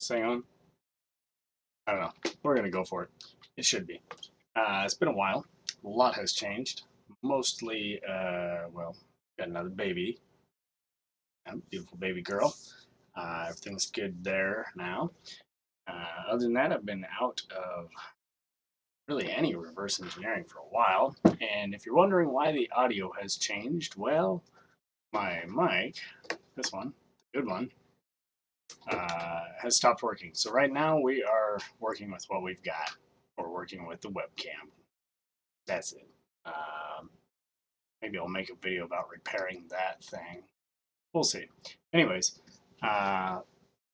Hang on. I don't know. We're going to go for it. It should be. It's been a while. A lot has changed. Mostly, well, got another baby. Beautiful baby girl. Everything's good there now. Other than that, I've been out of really any reverse engineering for a while. And if you're wondering why the audio has changed, well, my mic, this one, the good one, has stopped working. So right now we are working with what we've got. We're working with the webcam. That's it. Maybe I'll make a video about repairing that thing. We'll see. Anyways,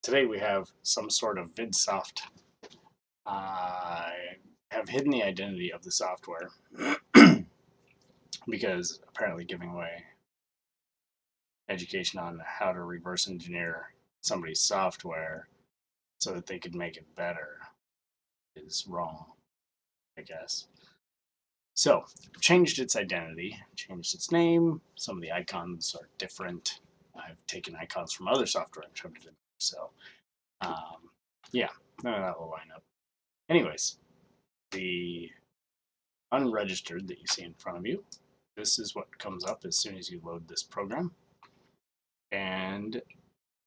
today we have some sort of VidSoft. I have hidden the identity of the software because apparently giving away education on how to reverse engineer somebody's software so that they could make it better is wrong, I guess. So, changed its identity, changed its name. Some of the icons are different. I've taken icons from other software and shoved it in there. So, yeah, none of that will line up. Anyways, the unregistered that you see in front of you, this is what comes up as soon as you load this program. And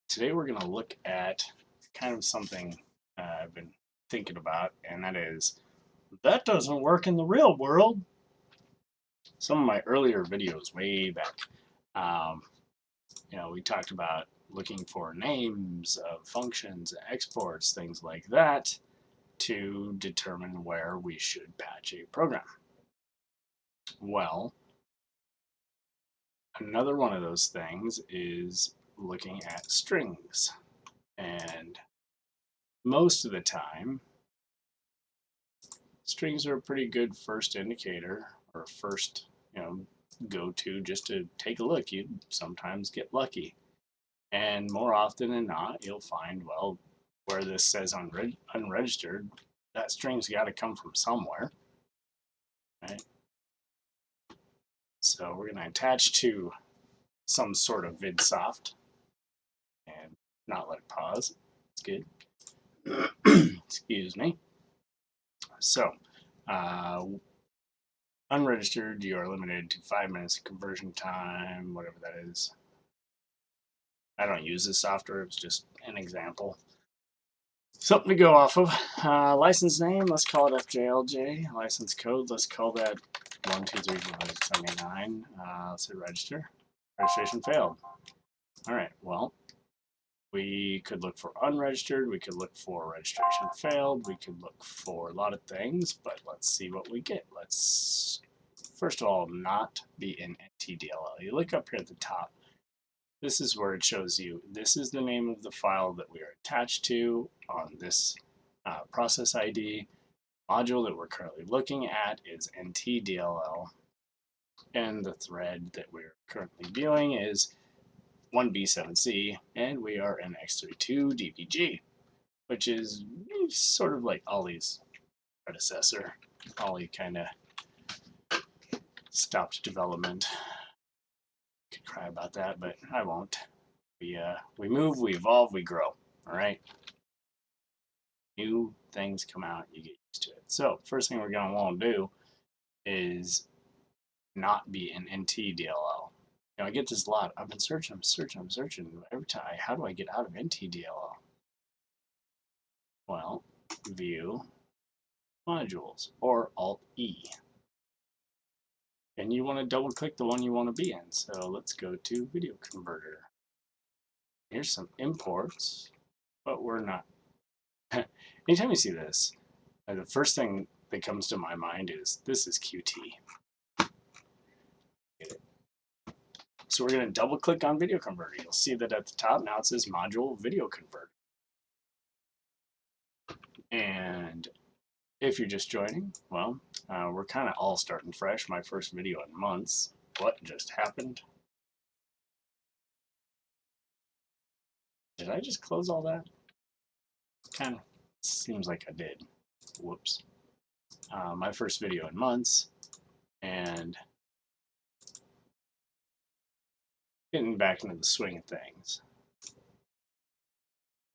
today we're going to look at kind of something I've been thinking about, and that is, that doesn't work in the real world. Some of my earlier videos way back, we talked about looking for names of functions, exports, things like that to determine where we should patch a program. Well, another one of those things is looking at strings. And most of the time, strings are a pretty good first indicator or first, go-to just to take a look. You sometimes get lucky. And more often than not, you'll find, well, where this says unregistered, that string's got to come from somewhere, right? So we're going to attach to some sort of VidSoft and not let it pause. It's good. Excuse me. So, unregistered, you are limited to 5 minutes of conversion time, whatever that is. I don't use this software, it's just an example. Something to go off of. License name, let's call it FJLJ. License code, let's call that 12379. Let's hit register. Registration failed. Alright, well, we could look for unregistered, we could look for registration failed, we could look for a lot of things, but let's see what we get. Let's, first of all, not be in NTDLL. You look up here at the top. This is where it shows you, this is the name of the file that we are attached to on this process ID. Module that we're currently looking at is NTDLL, and the thread that we're currently viewing is 1B7C, and we are in x32dbg, which is sort of like Olly's predecessor. Olly kind of stopped development. Could cry about that, but I won't. We move, we evolve, we grow. All right. New things come out, you get used to it. So first thing we're gonna want to do is not be in NTDLL. I get this a lot. I've been searching, I'm searching. Every time, how do I get out of NTDLL? Well, view modules or Alt-E. And you want to double click the one you want to be in. So let's go to Video Converter. Here's some imports, but we're not. Anytime you see this, the first thing that comes to my mind is this is Qt. Get it? So we're going to double click on Video Converter. You'll see that at the top now it says Module Video Converter. And if you're just joining, well, we're kind of all starting fresh. My first video in months. What just happened? Did I just close all that? Kind of seems like I did. Whoops. My first video in months, and getting back into the swing of things.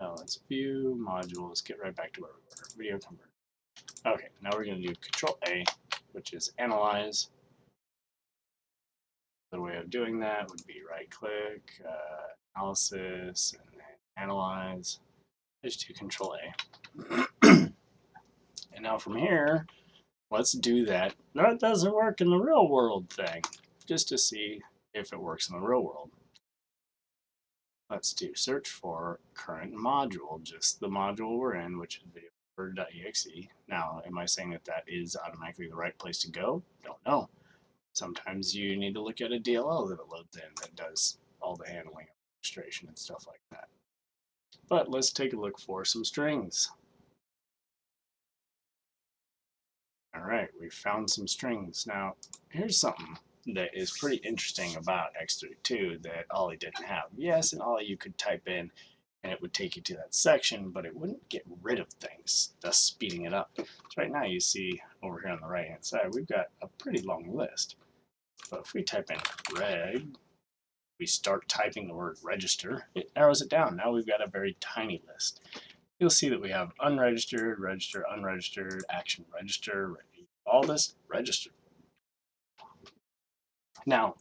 Now let's view modules, get right back to where we were, video converter. Okay, now we're going to do Control A, which is analyze. The way of doing that would be right click, analysis, and then analyze. Just do Control A. And now from here, let's do that. That doesn't work in the real world thing, just to see if it works in the real world. Let's do search for current module, just the module we're in, which is video.exe. Now, am I saying that that is automatically the right place to go? Don't know. Sometimes you need to look at a DLL that it loads in that does all the handling of registration and stuff like that. But let's take a look for some strings. All right, we found some strings. Now, here's something that is pretty interesting about x32 that olly didn't have. Yes, in olly you could type in and it would take you to that section, but it wouldn't get rid of things, thus speeding it up. So right now you see over here on the right hand side, we've got a pretty long list. But if we type in reg, we start typing the word register, it narrows it down. Now we've got a very tiny list. You'll see that we have unregistered, register, unregistered, action register, all this registered. Now,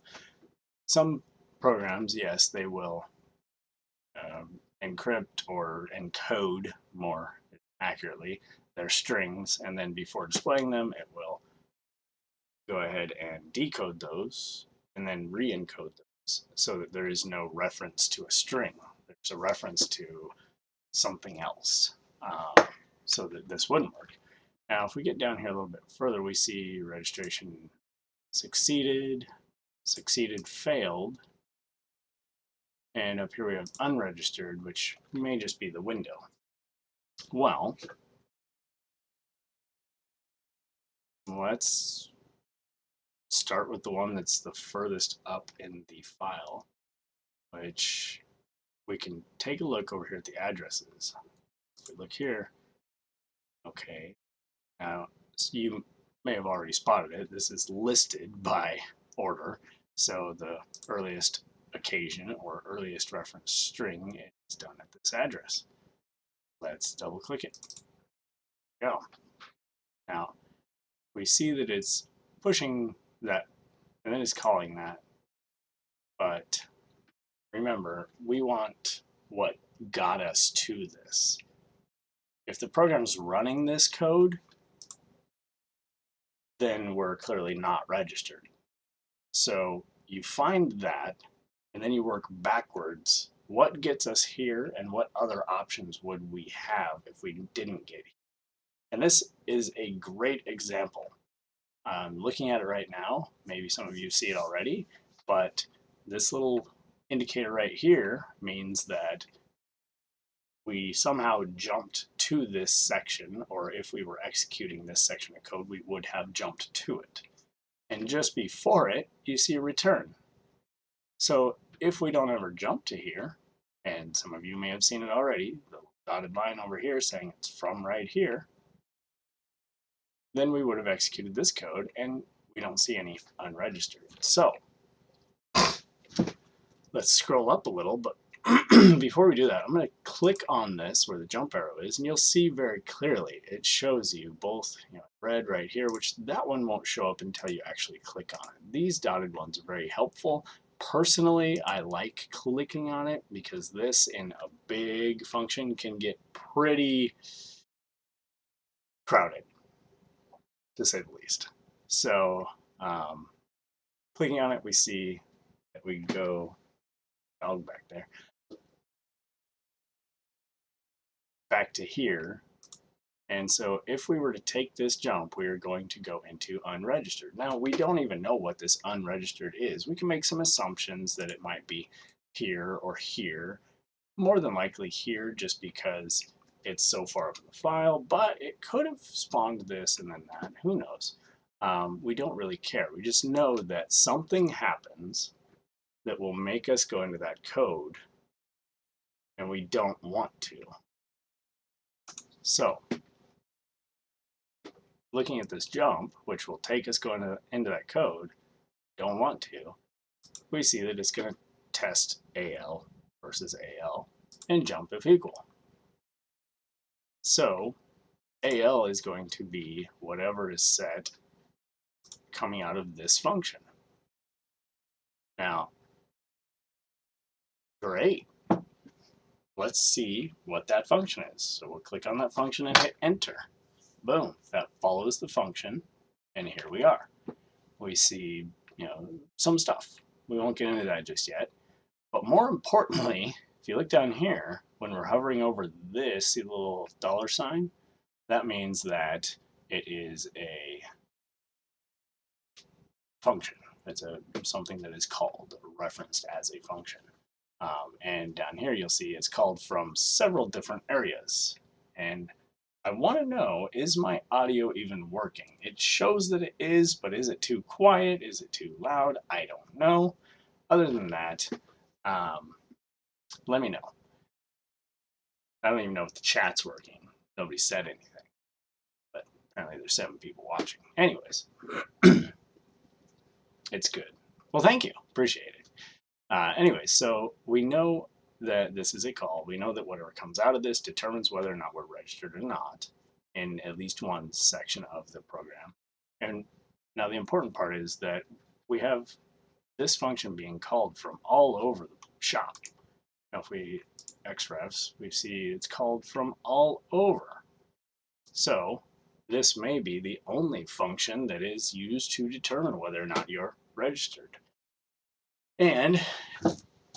some programs, yes, they will encrypt or encode more accurately their strings, and then before displaying them, it will go ahead and decode those and then re-encode those so that there is no reference to a string. There's a reference to something else, so that this wouldn't work. Now, if we get down here a little bit further, we see registration succeeded, succeeded failed, and up here we have unregistered, which may just be the window. Well, let's start with the one that's the furthest up in the file, which we can take a look over here at the addresses. If we look here, okay, now you may have already spotted it. This is listed by order, so the earliest occasion or earliest reference string is done at this address. Let's double click it. Go. Now we see that it's pushing that and then it's calling that, but remember, we want what got us to this. If the program's running this code, then we're clearly not registered. So you find that, and then you work backwards. What gets us here, and what other options would we have if we didn't get here? And this is a great example. I'm looking at it right now. Maybe some of you see it already, but this little indicator right here means that we somehow jumped to this section, or if we were executing this section of code, we would have jumped to it. And just before it, you see a return. So if we don't ever jump to here, and some of you may have seen it already, the dotted line over here saying it's from right here, then we would have executed this code and we don't see any unregistered. So let's scroll up a little, but before we do that, I'm going to click on this where the jump arrow is, and you'll see very clearly it shows you both, red right here, which that one won't show up until you actually click on it. These dotted ones are very helpful. Personally, I like clicking on it because this in a big function can get pretty crowded, to say the least. So clicking on it, we see that we go back there, back to here. And so if we were to take this jump, we are going to go into unregistered. Now, we don't even know what this unregistered is. We can make some assumptions that it might be here or here. More than likely here, just because it's so far up in the file, but it could have spawned this and then that. Who knows? We don't really care. We just know that something happens that will make us go into that code, and we don't want to. So looking at this jump, which will take us going into that code, don't want to, we see that it's going to test AL versus AL and jump if equal. So AL is going to be whatever is set coming out of this function. Now, great. Let's see what that function is. So we'll click on that function and hit enter. Boom, that follows the function, and here we are. We see, some stuff. We won't get into that just yet. But more importantly, if you look down here, when we're hovering over this, see the little $sign? That means that it is a function. It's something that is called, referenced as a function. And down here you'll see it's called from several different areas. And I want to know, is my audio even working? It shows that it is, but is it too quiet? Is it too loud? I don't know. Other than that, let me know. I don't even know if the chat's working. Nobody said anything. But apparently there's 7 people watching. Anyways, it's good. Well, thank you. Appreciate it. Anyways, so we know that this is a call. We know that whatever comes out of this determines whether or not we're registered or not in at least one section of the program. And now the important part is that we have this function being called from all over the shop. Now if we xrefs, we see it's called from all over. So this may be the only function that is used to determine whether or not you're registered. And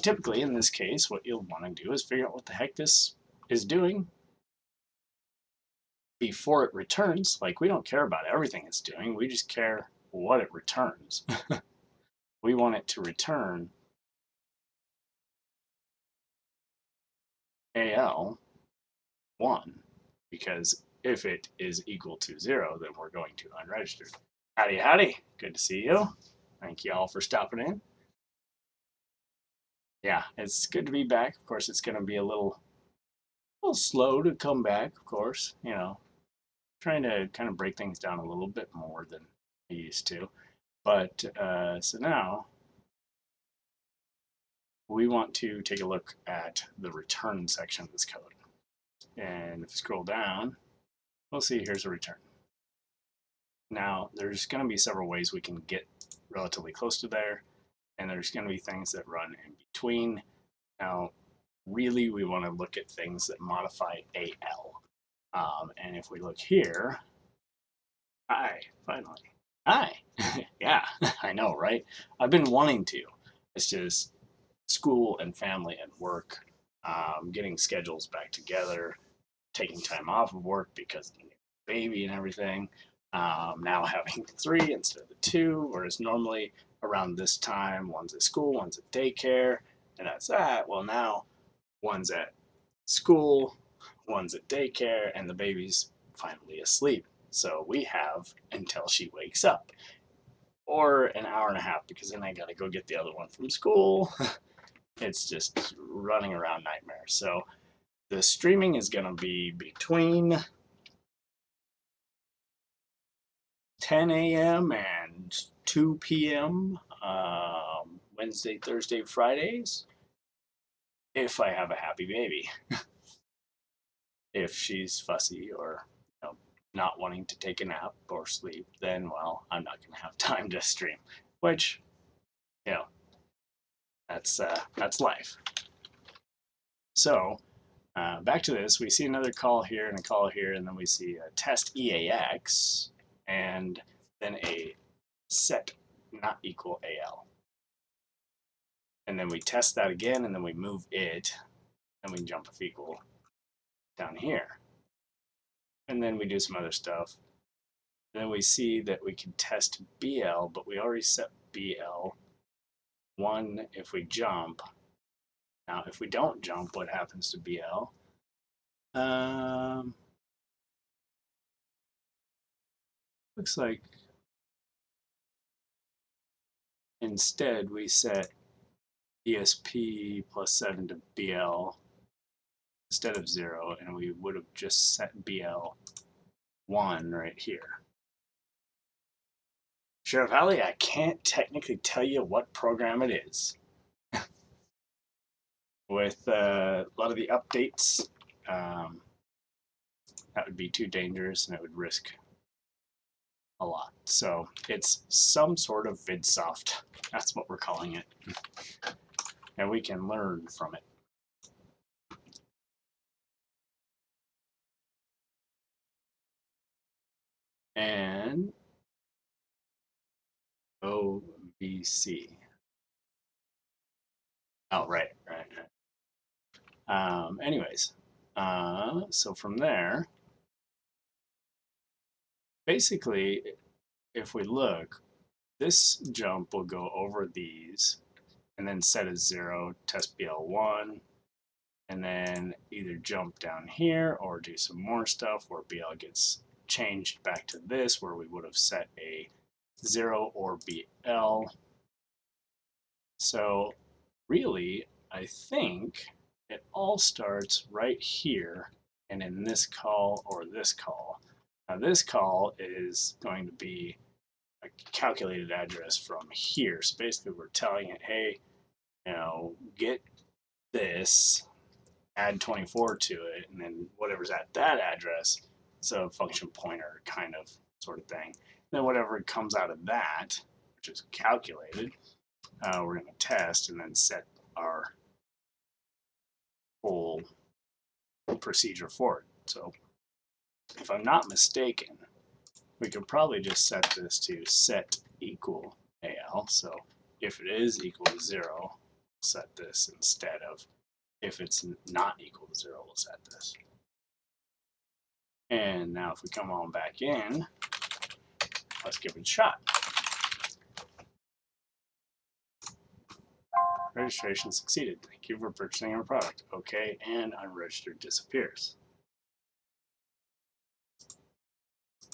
typically in this case, what you'll want to do is figure out what the heck this is doing before it returns. Like, we don't care about everything it's doing, we just care what it returns. We want it to return AL1, because if it is equal to 0, then we're going to unregistered. Howdy, howdy. Good to see you. Thank you all for stopping in. Yeah, it's good to be back. Of course, it's going to be a little slow to come back, of course. Trying to kind of break things down a little bit more than I used to. But so now we want to take a look at the return section of this code. And if you scroll down, we'll see here's a return. Now, there's going to be several ways we can get relatively close to there, and there's going to be things that run in between. Now, really, we want to look at things that modify AL. And if we look here, hi, finally. Hi. Yeah, I know, right? I've been wanting to. It's just school and family and work, getting schedules back together, taking time off of work because of the baby and everything. Now having 3 instead of the 2, whereas normally around this time, one's at school, one's at daycare, and that's that. Well, now one's at school, one's at daycare, and the baby's finally asleep. So we have until she wakes up, or an hour and a half, because then I gotta go get the other one from school. It's just running around nightmare. So the streaming is gonna be between 10 a.m. and 2 p.m. Wednesday, Thursday, Fridays, if I have a happy baby. If she's fussy or not wanting to take a nap or sleep, then, well, I'm not going to have time to stream, which, that's life. So back to this, we see another call here and a call here, and then we see a test EAX, and then a set not equal AL. And then we test that again, and then we move it, and we jump if equal down here. And then we do some other stuff. And then we see that we can test BL, but we already set BL1 if we jump. Now, if we don't jump, what happens to BL? Looks like instead we set ESP plus 7 to BL instead of 0, and we would have just set BL1 right here. Sheriff Alley, I can't technically tell you what program it is. With a lot of the updates, That would be too dangerous and it would risk a lot. So it's some sort of vidsoft. That's what we're calling it. And we can learn from it. And OVC. Oh, right. Anyways, so from there, basically, if we look, this jump will go over these and then set as 0, test BL1, and then either jump down here or do some more stuff where BL gets changed back to this where we would have set a 0 or BL. So really, I think it all starts right here and in this call or this call. Now this call is going to be a calculated address from here. So basically we're telling it, hey, get this, add 24 to it, and then whatever's at that address, it's a function pointer kind of sort of thing. And then whatever comes out of that, which is calculated, we're going to test and then set our whole procedure for it. So if I'm not mistaken, we could probably just set this to set equal AL. So if it is equal to 0, we'll set this instead of if it's not equal to 0, we'll set this. And now if we come on back in, let's give it a shot. Registration succeeded. Thank you for purchasing our product. Okay, and unregistered disappears.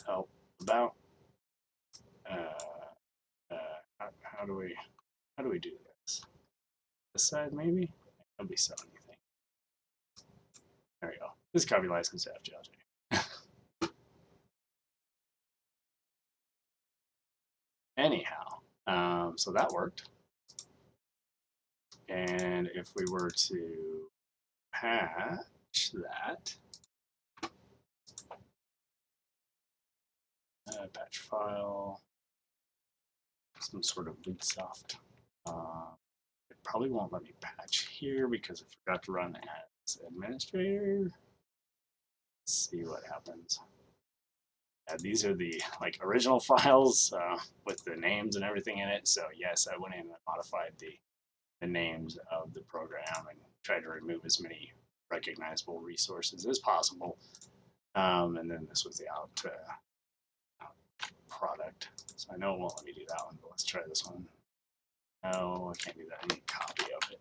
How about how do we do this? This side maybe? Nobody saw anything. There we go. This is copy license FJLJ. Anyhow, so that worked. And if we were to patch that, patch file, some sort of vidsoft. It probably won't let me patch here because I forgot to run as administrator. Let's see what happens. Yeah, these are the original files with the names and everything in it. So yes, I went in and modified the names of the program and tried to remove as many recognizable resources as possible. And then this was the out product. So I know it won't let me do that one, but let's try this one. No, I can't do that. I need a copy of it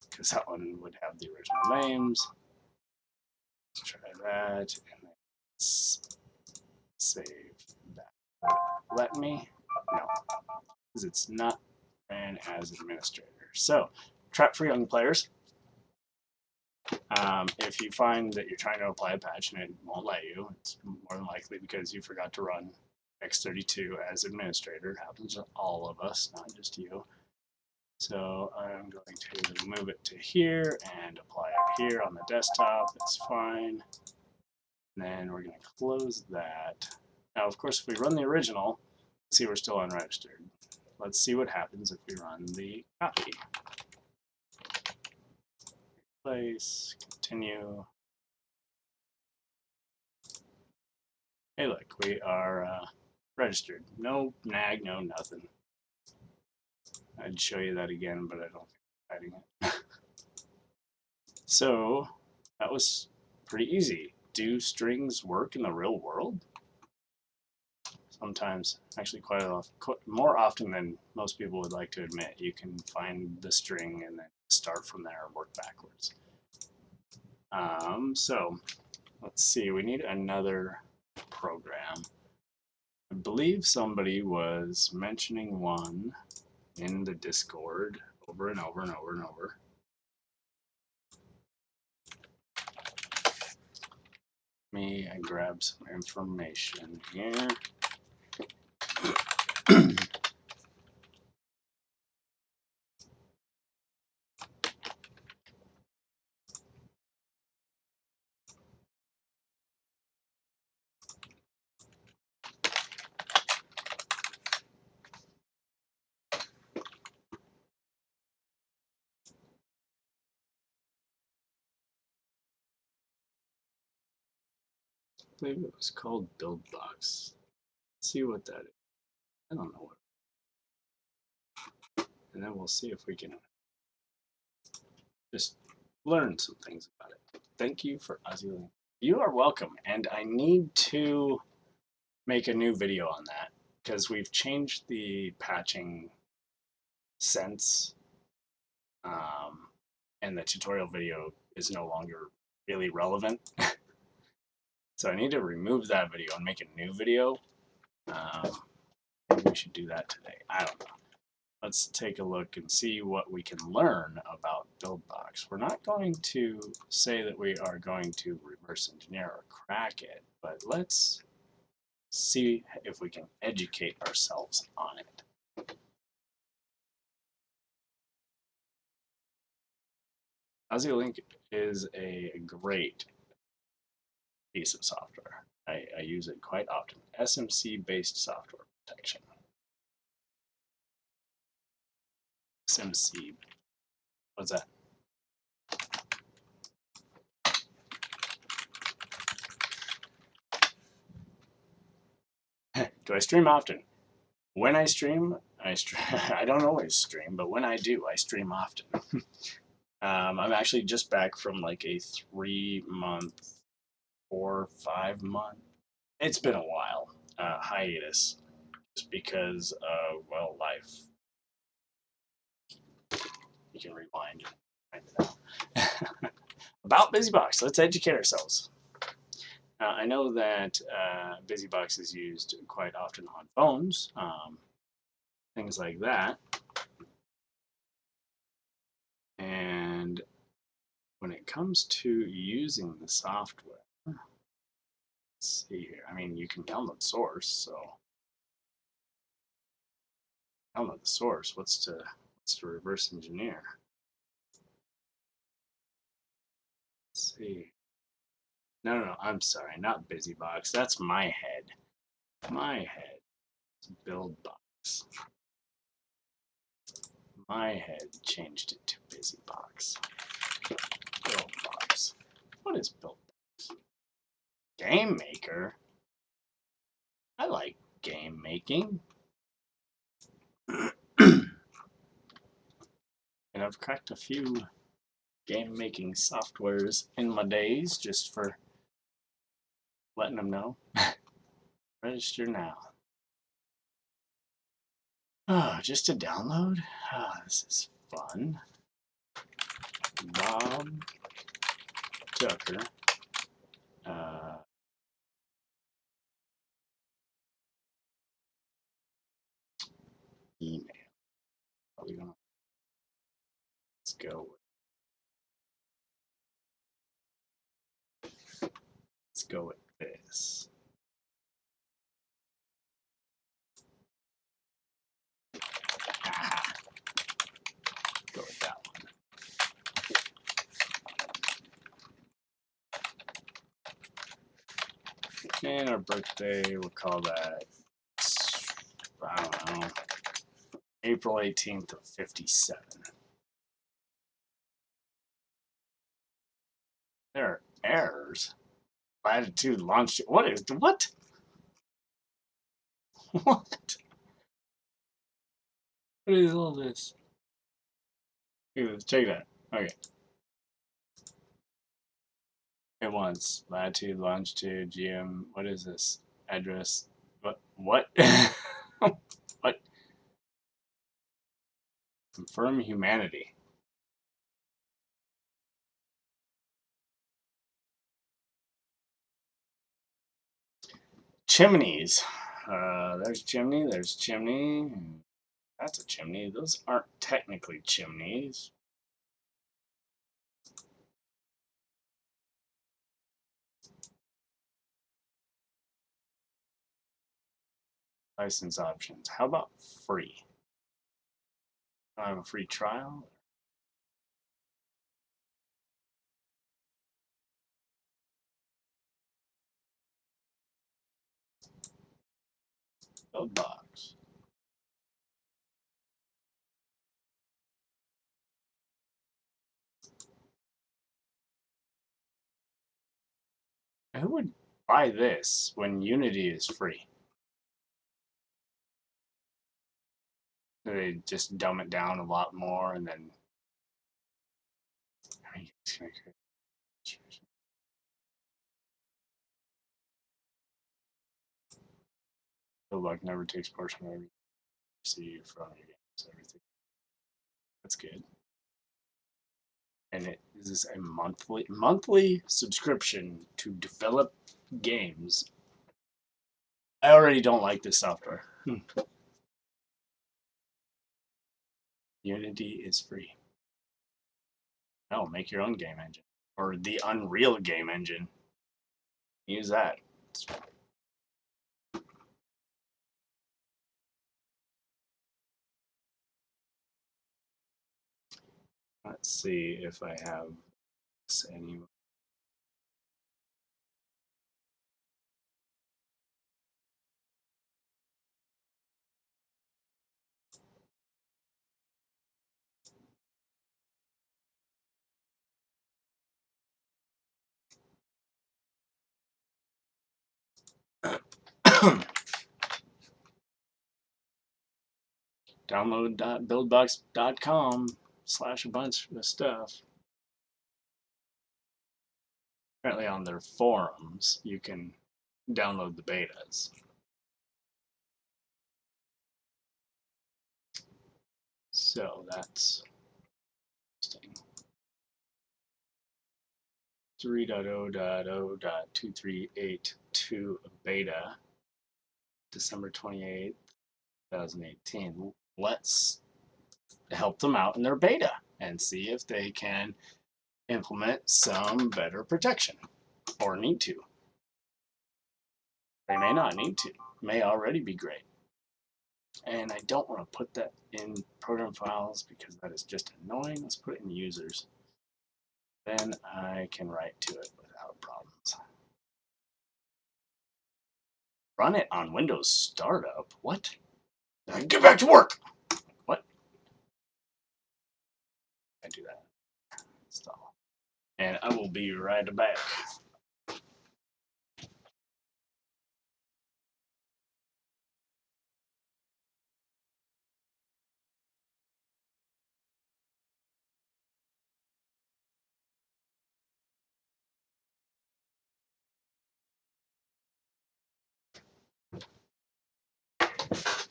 because that one would have the original names. Let's try that and then let's save that. Let me? No, because it's not ran as administrator. So, trap for young players. If you find that you're trying to apply a patch and it won't let you, it's more than likely because you forgot to run x32 as administrator. It happens to all of us, not just you. So I'm going to move it to here and apply it here on the desktop. It's fine. And then we're going to close that. Now, of course, if we run the original, see we're still unregistered. Let's see what happens if we run the copy. Place, continue. Hey, look, we are registered. No nag, no nothing. I'd show you that again, but I don't think I'm hiding it. So that was pretty easy. Do strings work in the real world? Sometimes, actually quite more often than most people would like to admit. You can find the string and then start from there and work backwards. So let's see, we need another program. I believe somebody was mentioning one in the Discord over and over and over and over. Let me grab some information here. believe it was called BuildBox. Let's see what that is. I don't know what. And then we'll see if we can just learn some things about it. Thank you for Ozzy. You are welcome. And I need to make a new video on that because we've changed the patching sense, and the tutorial video is no longer really relevant. So I need to remove that video and make a new video. Maybe we should do that today. I don't know. Let's take a look and see what we can learn about BuildBox. We're not going to say that we are going to reverse engineer or crack it, but let's see if we can educate ourselves on it. OzzyLink is a great piece of software. I use it quite often. SMC-based software protection. SMC. What's that? Do I stream often? When I stream, I don't always stream, but when I do, I stream often. I'm actually just back from like a 3-month, 4-5 month. It's been a while hiatus, just because well, life. You can rewind and find it out. About BusyBox, let's educate ourselves. I know that BusyBox is used quite often on phones, things like that. And when it comes to using the software, let's see here. I mean, you can download source, so download the source. What's to reverse engineer? Let's see. No, I'm sorry, not BusyBox. That's my head. My head is BuildBox. My head changed it to BusyBox. BuildBox. What is BuildBox? Game Maker? I like game making. And I've cracked a few game making softwares in my days, just for letting them know. Register now. Oh, just to download? Oh, this is fun. Bob Tucker. Email. Probably gonna. Let's go. Let's go with this. Go with that one. And our birthday, we'll call that, I don't know, April 18th of 57. There are errors. Latitude, longitude. What is, what? What? What is all this? Check that. Okay. It wants latitude, longitude, GM. What is this? Address. What? What? What? Confirm humanity. Chimneys. There's chimney. There's chimney. That's a chimney. Those aren't technically chimneys. License options. How about free? Do I have a free trial? BuildBox. buy this when Unity is free. They just dumb it down a lot more, and then Buildbug never takes portion of every receive from your games. Everything. That's good. And is this a monthly subscription to develop games? I already don't like this software. Unity is free. No, make your own game engine. Or the Unreal game engine. Use that. Let's see if I have this anywhere. Download.buildbox.com/a bunch of stuff. Apparently on their forums, you can download the betas. So that's interesting. 3.0.0.2382 beta, December 28th, 2018. Let's help them out in their beta and see if they can implement some better protection, or need to. They may not need to. It may already be great. And I don't want to put that in program files because that is just annoying. Let's put it in users. Then I can write to it without problems. Run it on Windows Startup? What? Get back to work! What? I do that. Install. And I will be right back.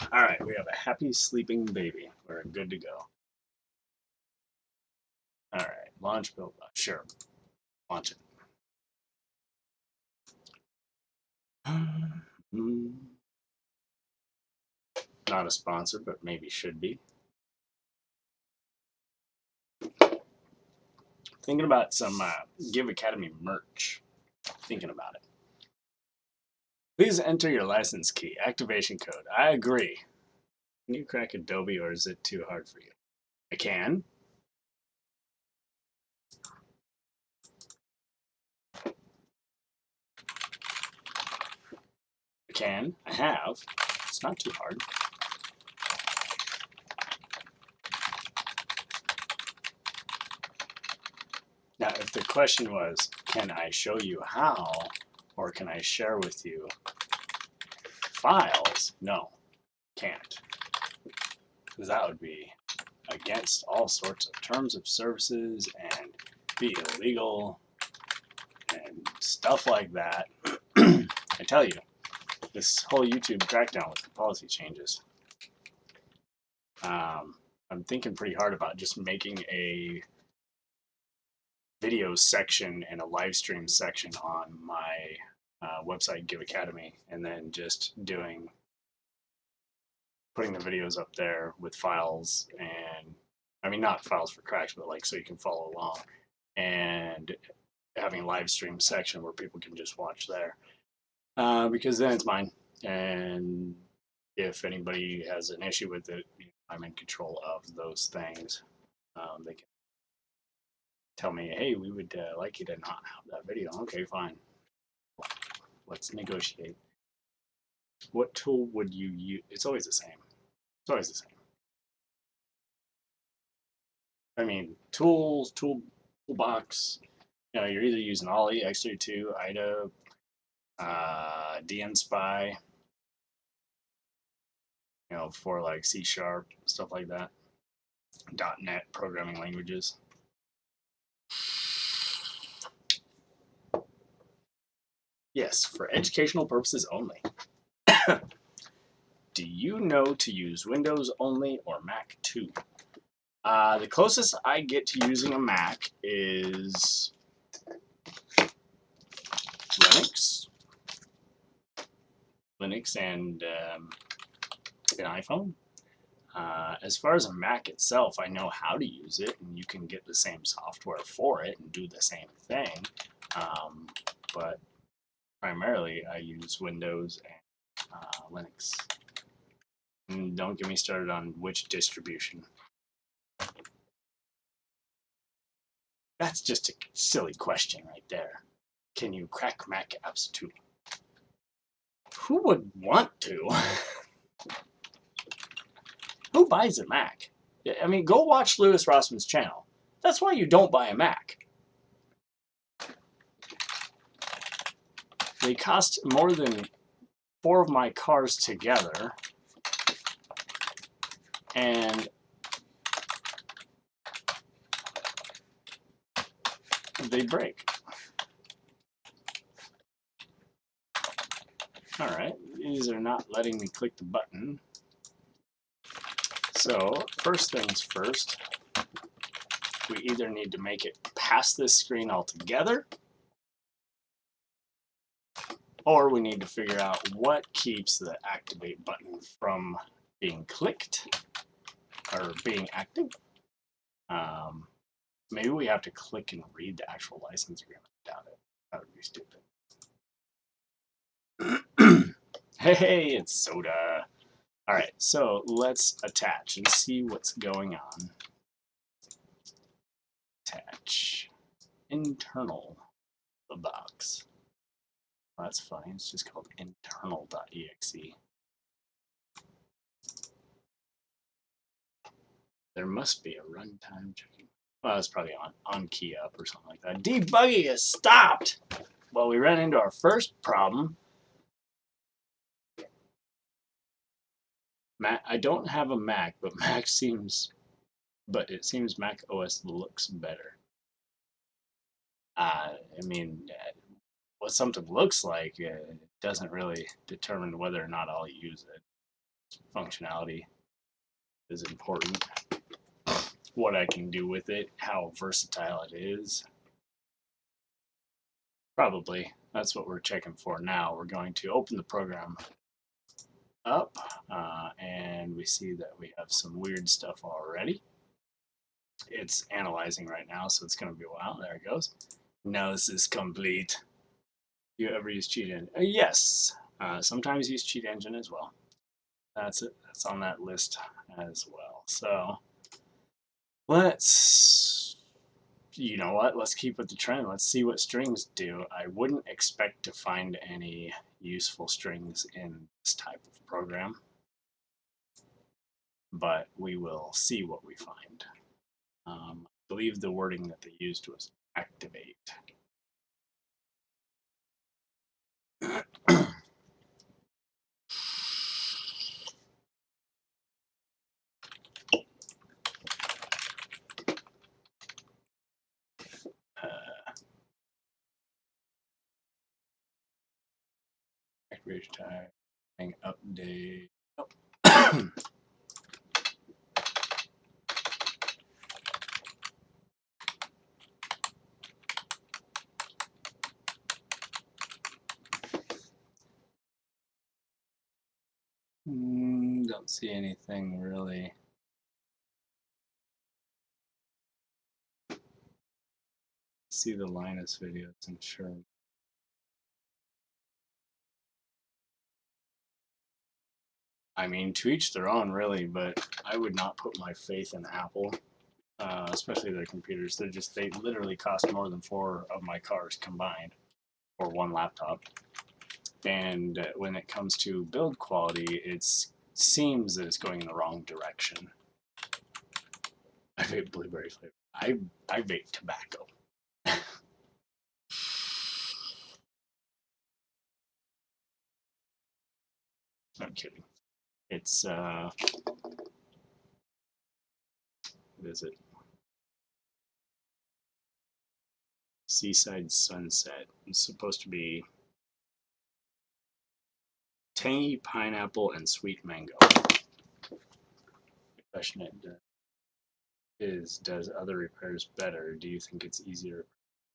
Alright, we have a happy sleeping baby. We're good to go. Alright, launch build. Sure. Launch it. Not a sponsor, but maybe should be. Thinking about some Give Academy merch. Thinking about it. Please enter your license key, activation code. I agree. Can you crack Adobe, or is it too hard for you? I can. I can. I have. It's not too hard. Now, if the question was, can I show you how, or can I share with you files? No, can't. Because that would be against all sorts of terms of services and be illegal and stuff like that. I tell you, this whole YouTube crackdown with the policy changes. I'm thinking pretty hard about just making a video section and a live stream section on my website, Give Academy, and then just putting the videos up there with files, and I mean not files for cracks, but like so you can follow along, and having a live stream section where people can just watch there, because then it's mine, and if anybody has an issue with it, I'm in control of those things. They can tell me, hey, we would like you to not have that video. Okay, fine. Let's negotiate. What tool would you use? It's always the same. It's always the same. I mean, tools, toolbox. You're either using Olly, X32, IDA, DNSpy, for like C#, stuff like that. .NET programming languages. Yes, for educational purposes only. Do you know to use Windows only or Mac too? The closest I get to using a Mac is Linux and an iPhone. As far as a Mac itself, I know how to use it, and you can get the same software for it and do the same thing. But primarily, I use Windows and Linux. And don't get me started on which distribution. That's just a silly question right there. Can you crack Mac apps too? Who would want to? Who buys a Mac? I mean, go watch Louis Rossman's channel. That's why you don't buy a Mac. They cost more than 4 of my cars together, and they break. Alright, these are not letting me click the button. So, first things first, we either need to make it past this screen altogether, or we need to figure out what keeps the activate button from being clicked or being active. Maybe we have to click and read the actual license agreement. Doubt it. That would be stupid. Hey, it's Soda. Alright, so let's attach and see what's going on. Attach. Internal. The box. Well, that's funny. It's just called internal.exe. There must be a runtime checking. Well, it's probably on key up or something like that. Debugging is stopped! Well, we ran into our first problem. I don't have a Mac, but it seems Mac OS looks better. I mean, what something looks like doesn't really determine whether or not I'll use it. Functionality is important. What I can do with it, how versatile it is. Probably. That's what we're checking for now. We're going to open the program up, and we see that we have some weird stuff already. It's analyzing right now, so it's going to be a while. There it goes. Now this is complete. You ever use Cheat Engine? Yes. Sometimes use Cheat Engine as well. That's it. That's on that list as well. So let's, you know what? Let's keep with the trend. Let's see what strings do. I wouldn't expect to find any useful strings in this type of program, but we will see what we find. I believe the wording that they used was activate. Activation tag, update. Oh. Don't see anything really. See the Linus videos, I'm sure. I mean, to each their own, really, but I would not put my faith in Apple, especially their computers. They literally cost more than 4 of my cars combined, or 1 laptop. And when it comes to build quality, it seems that it's going in the wrong direction. I vape blueberry flavor. I vape tobacco. I'm kidding. It's what is it? Seaside Sunset. It's supposed to be tangy pineapple and sweet mango. The question is, does other repairs better? Do you think it's easier?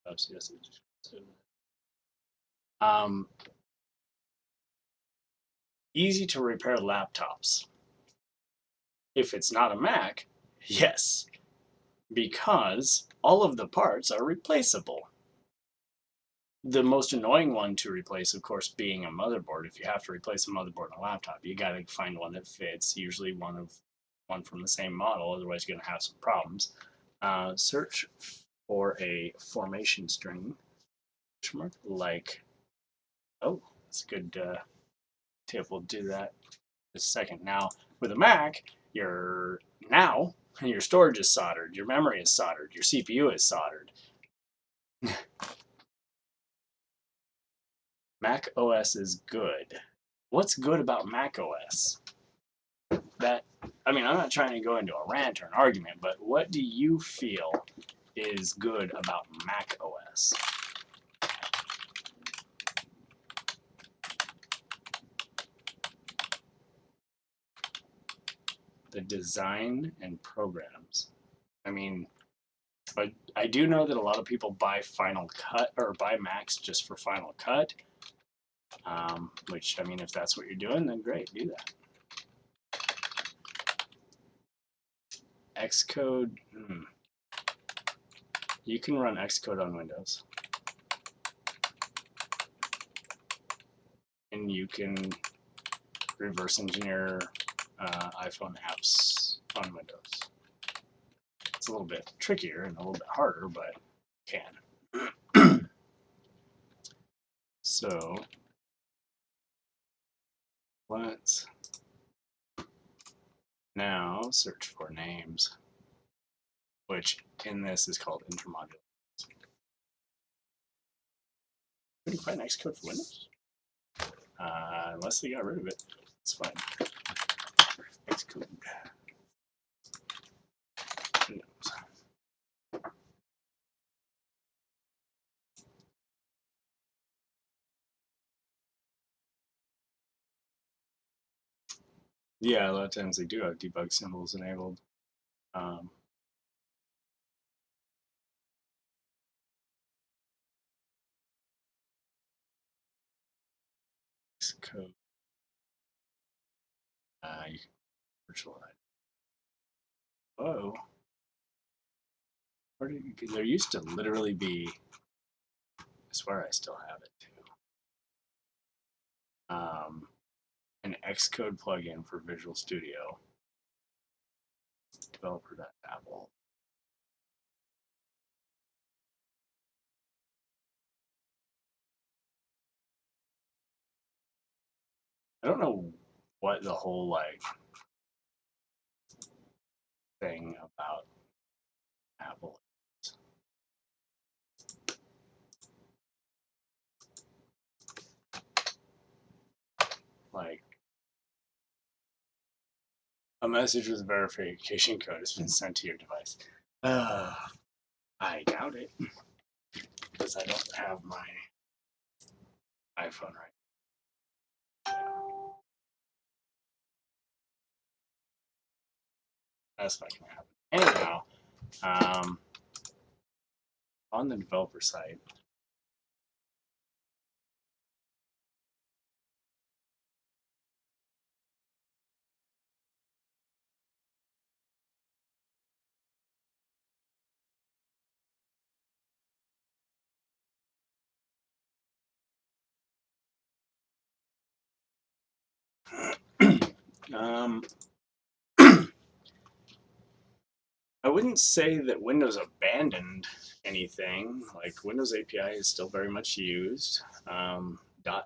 Yes. Easy to repair laptops. If it's not a Mac, yes, because all of the parts are replaceable. The most annoying one to replace, of course, being a motherboard. If you have to replace a motherboard on a laptop, you got to find one that fits, usually one from the same model, otherwise you're going to have some problems. Search for a formation string, like, oh, that's a good tip. We'll do that in a second. Now, with a Mac, your storage is soldered, your memory is soldered, your CPU is soldered. Mac OS is good. What's good about Mac OS? I'm not trying to go into a rant or an argument, but what do you feel is good about Mac OS? The design and programs. I do know that a lot of people buy Final Cut or buy Macs just for Final Cut. Which, if that's what you're doing, then great, do that. Xcode. You can run Xcode on Windows. And you can reverse engineer iPhone apps on Windows. It's a little bit trickier and a little bit harder, but can. So let's now search for names, which in this is called intermodular. Couldn't find Xcode for Windows? Unless they got rid of it. It's fine. Xcode. Windows. Yeah, a lot of times they do have debug symbols enabled. Xcode. You can virtualize. Oh. There used to literally be, I swear I still have it too, an Xcode plugin for Visual Studio. Developer.apple. I don't know what the whole thing about Apple is. A message with a verification code has been sent to your device. I doubt it, because I don't have my iPhone right now. That's not going to happen. Anyhow, on the developer side, I wouldn't say that Windows abandoned anything. Like, Windows API is still very much used.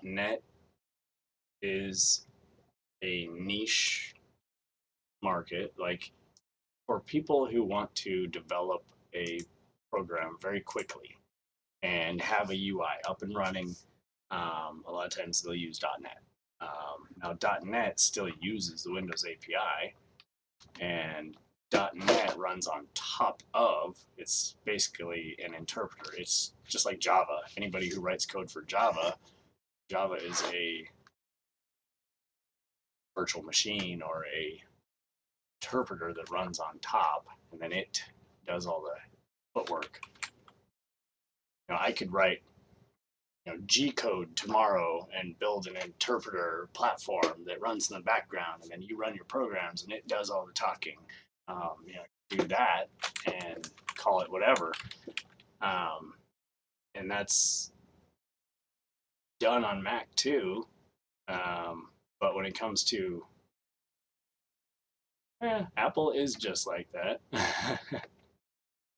.NET is a niche market. Like, for people who want to develop a program very quickly and have a UI up and running, a lot of times they'll use .NET. Now .NET still uses the Windows API, and .NET runs on top of, it's basically an interpreter. It's just like Java. Anybody who writes code for Java, Java is a virtual machine or a interpreter that runs on top, and then it does all the footwork. I could write G code tomorrow and build an interpreter platform that runs in the background, and then you run your programs and it does all the talking. Do that and call it whatever, and that's done on Mac too. But when it comes to Apple is just like that.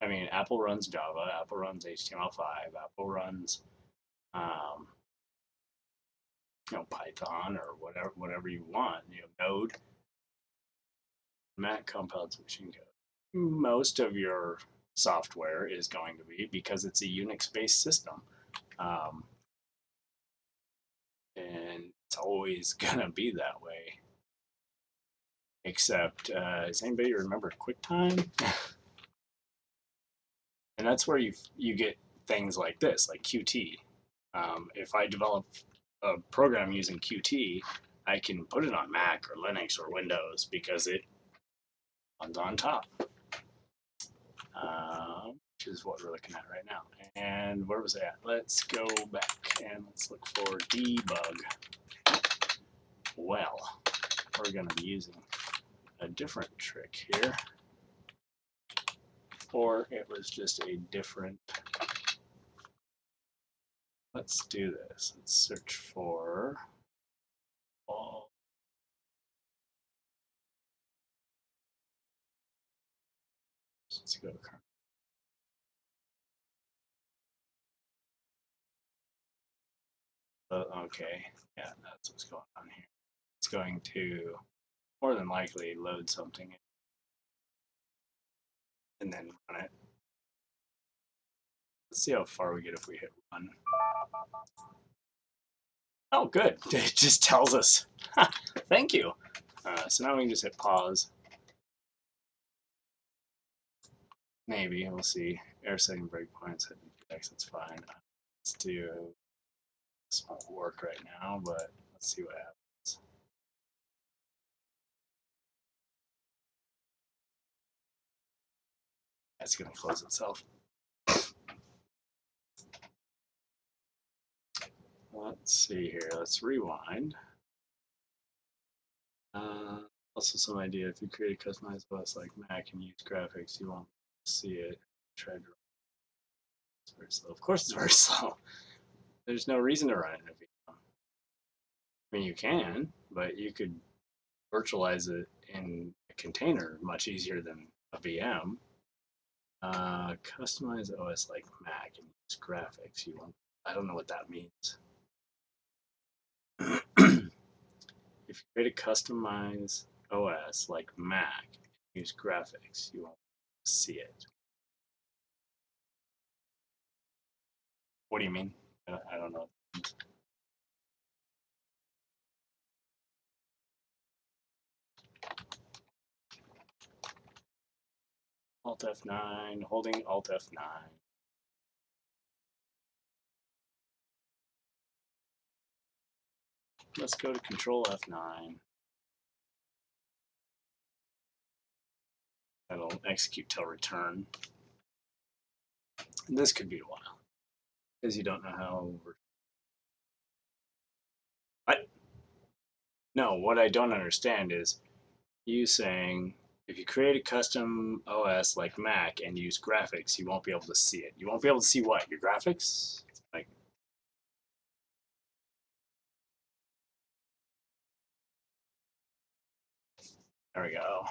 I mean, Apple runs Java, Apple runs HTML5, Apple runs Python or whatever you want. Node, Mac compiles machine code. Most of your software is going to be, because it's a Unix-based system, and it's always gonna be that way. Except, does anybody remember QuickTime? And that's where you get things like this, like Qt. If I develop a program using Qt, I can put it on Mac or Linux or Windows because it runs on top, which is what we're looking at right now. And where was I at? Let's go back and let's look for debug. Well, we're going to be using a different trick here. Or it was just a different. Let's do this. Let's search for all. Let's go to current. Okay, yeah, that's what's going on here. It's going to more than likely load something and then run it. Let's see how far we get if we hit run. Oh, good. It just tells us. Thank you. So now we can just hit pause. Maybe. We'll see. Error setting breakpoints. That's fine. Let's do. This won't work right now, but let's see what happens. That's going to close itself. Let's see here. Let's rewind. Also, some idea, if you create a customized OS like Mac and use graphics, you won't see it. Try to. It's very slow. Of course, it's very slow. There's no reason to run it in a VM. I mean, you can, but you could virtualize it in a container much easier than a VM. Customize OS like Mac and use graphics. You won't. I don't know what that means. If you create a customized OS like Mac, use graphics, you won't see it. What do you mean? I don't know. Alt F9, holding Alt F9. Let's go to Control F9. That'll execute till return. And this could be a while, because you don't know how. What? No, what I don't understand is you saying if you create a custom OS like Mac and use graphics, you won't be able to see it. You won't be able to see what? Your graphics? Like, there we go.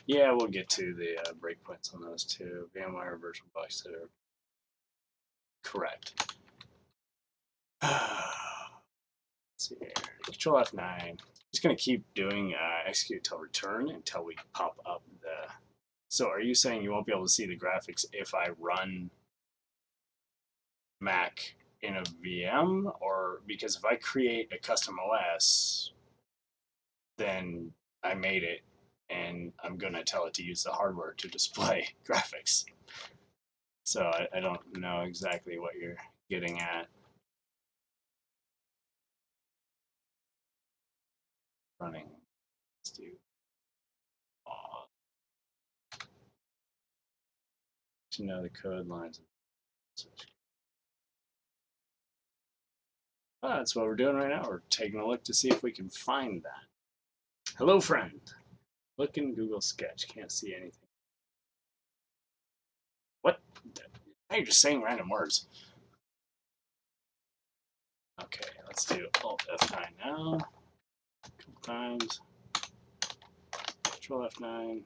Yeah, we'll get to the breakpoints on those too. VMware VirtualBox that are correct. Let's see here. Control F9. Just going to keep doing execute till return until we pop up the. So are you saying you won't be able to see the graphics if I run Mac in a VM, or because if I create a custom OS, then I made it and I'm going to tell it to use the hardware to display graphics. So I don't know exactly what you're getting at. Running. Let's do to know the code lines. That's what we're doing right now. We're taking a look to see if we can find that. Hello, friend. Look in Google Sketch. Can't see anything. What? Now you're just saying random words. Okay, let's do Alt F9 now. A couple times. Control F9.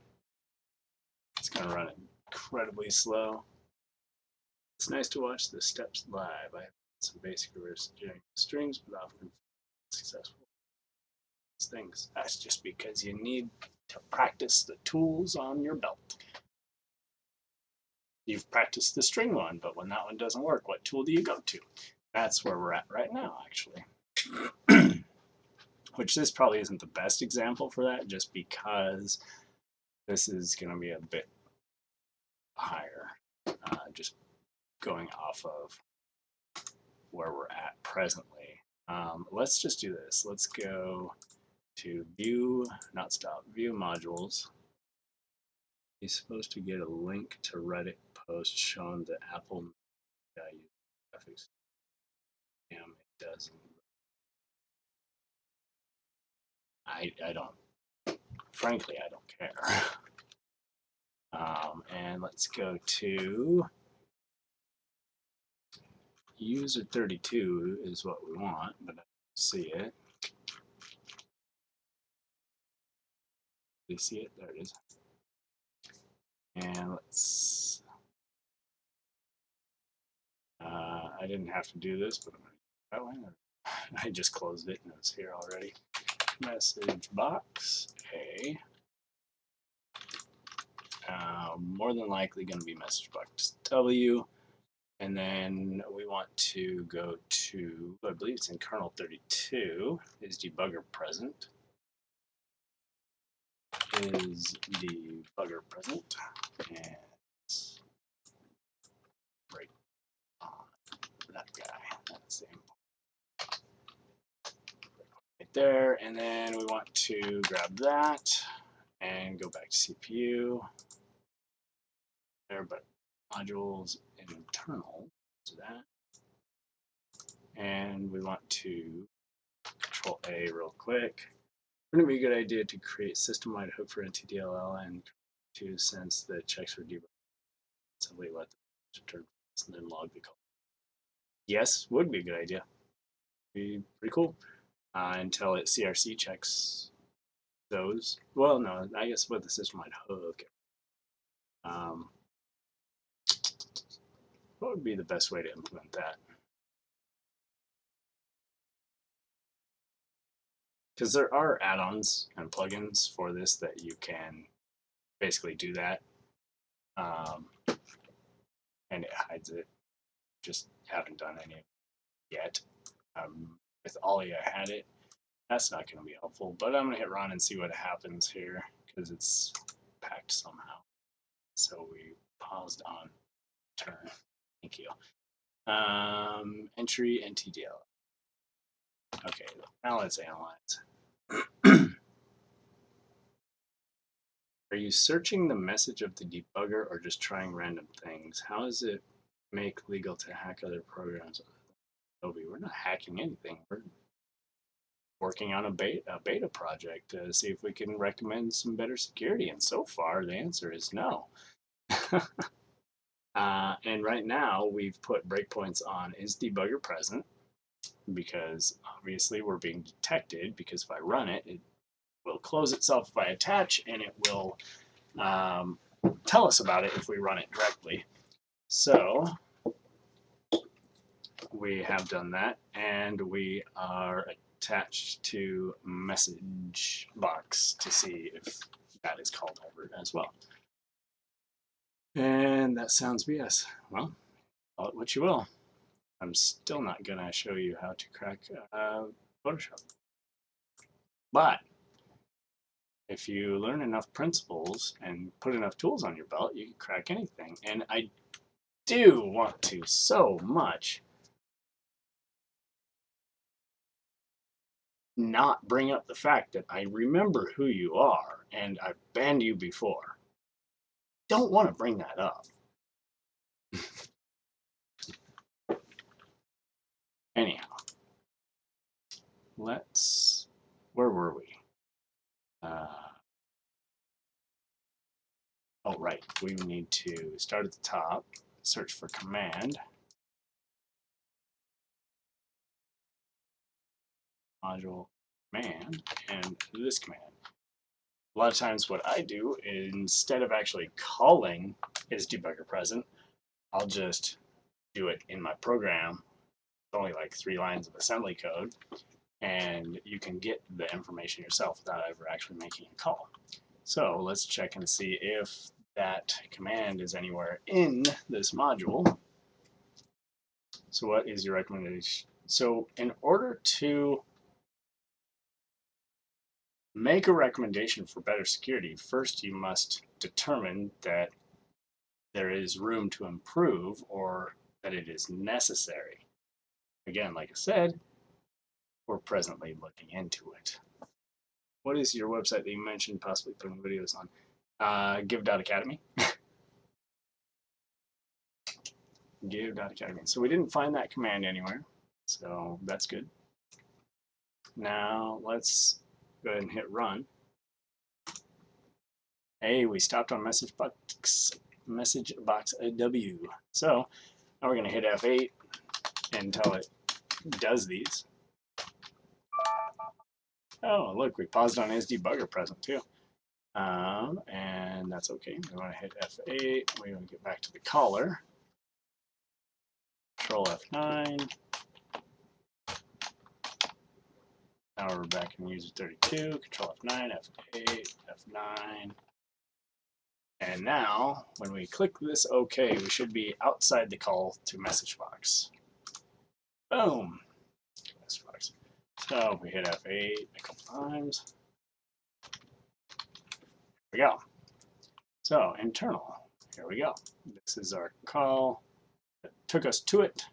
It's going to run incredibly slow. It's nice to watch the steps live. I have some basic reverse engineering strings, but often successful things. That's just because you need to practice the tools on your belt. You've practiced the string one, but when that one doesn't work, what tool do you go to? That's where we're at right now, actually. Which this probably isn't the best example for that, just because this is going to be a bit higher, just going off of where we're at presently. Let's just do this. Let's go to view, not stop, view modules. He's supposed to get a link to Reddit post showing the Apple graphics. Damn, it doesn't. I don't, frankly, I don't care. And let's go to user 32 is what we want, but I don't see it. Do you see it? There it is. And let's, I didn't have to do this, but I'm going to do that way. I just closed it and it's here already. Message box A. More than likely going to be message box W. And then we want to go to, I believe it's in kernel 32, is debugger present. Is debugger present. And right on that guy. That's the right there. And then we want to grab that and go back to CPU. There, but modules internal to that. And we want to control A real quick. Wouldn't it be a good idea to create system-wide hook for NTDLL and to sense the checks for debug? Simply let the return and then log the call. Yes, would be a good idea. Be pretty cool. Until it CRC checks those. Well, no, I guess with the system-wide hook. What would be the best way to implement that? Because there are add-ons and plugins for this that you can basically do that. And it hides it. Just haven't done any yet. With olly, I had it. That's not going to be helpful, but I'm going to hit run and see what happens here because it's packed somehow. So we paused on turn. Thank you. Entry NTDL. Okay, now let's analyze. Are you searching the message of the debugger or just trying random things? How does it make legal to hack other programs? We're not hacking anything. We're working on a beta project to see if we can recommend some better security. And so far, the answer is no. And right now, we've put breakpoints on is debugger present because obviously we're being detected because if I run it, it will close itself if I attach and it will tell us about it if we run it directly. So we have done that and we are attached to message box to see if that is called over as well. And that sounds BS. Well, call it what you will. I'm still not going to show you how to crack Photoshop. But if you learn enough principles and put enough tools on your belt, you can crack anything. And I do want to so much not bring up the fact that I remember who you are and I've banned you before. Don't want to bring that up. Anyhow, where were we? Oh, right, we need to start at the top, search for command, module command, and this command. A lot of times what I do, instead of actually calling isDebugger present, I'll just do it in my program. It's only like 3 lines of assembly code, and you can get the information yourself without ever actually making a call. So let's check and see if that command is anywhere in this module. So what is your recommendation? So in order to make a recommendation for better security, first you must determine that there is room to improve or that it is necessary. Again, like I said, we're presently looking into it. What is your website that you mentioned possibly putting videos on? Give.academy. Give.academy. So we didn't find that command anywhere, so that's good. Now let's go ahead and hit run. Hey, we stopped on message box W. So now we're going to hit F8 until it does these. Oh, look, we paused on isDebugger present too. And that's okay. We want to hit F8. We want to get back to the caller. Control F9. Now we're back in user 32. Control F9, F8, F9. And now, when we click this OK, we should be outside the call to message box. Boom. Message box. So we hit F8 a couple times. Here we go. So internal. Here we go. This is our call. It took us to it.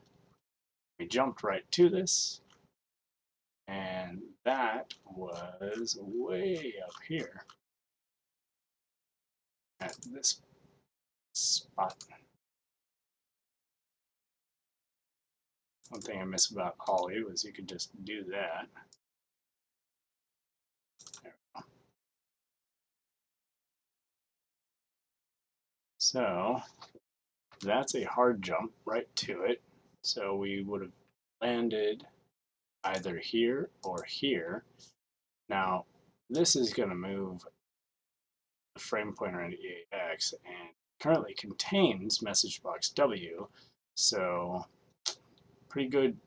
We jumped right to this. And that was way up here at this spot. One thing I miss about Olly was you could just do that. There we go. So that's a hard jump right to it. So we would have landed either here or here. Now this is going to move the frame pointer into EAX and currently contains message box W. So pretty good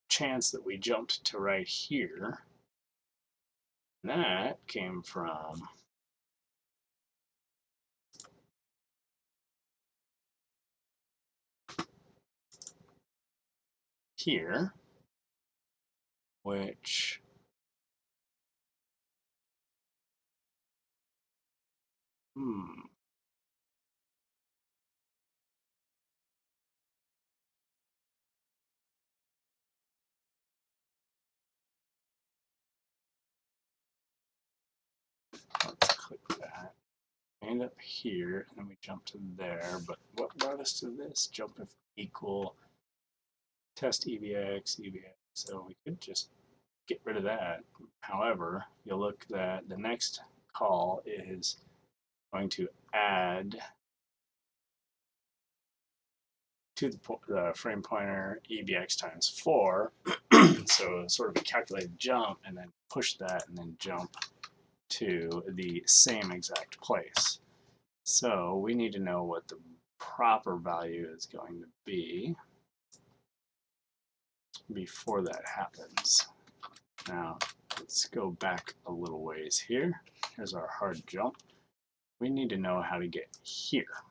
chance that we jumped to right here. And that came from here, which let's click that. End up here, and then we jump to there. But what brought us to this? Jump if equal test EBX. So we could just get rid of that. However, you'll look that the next call is going to add to the frame pointer EBX times 4. So sort of a calculated jump, and then push that, and then jump to the same exact place. So we need to know what the proper value is going to be before that happens. Now let's go back a little ways here. Here's our hard jump. We need to know how to get here.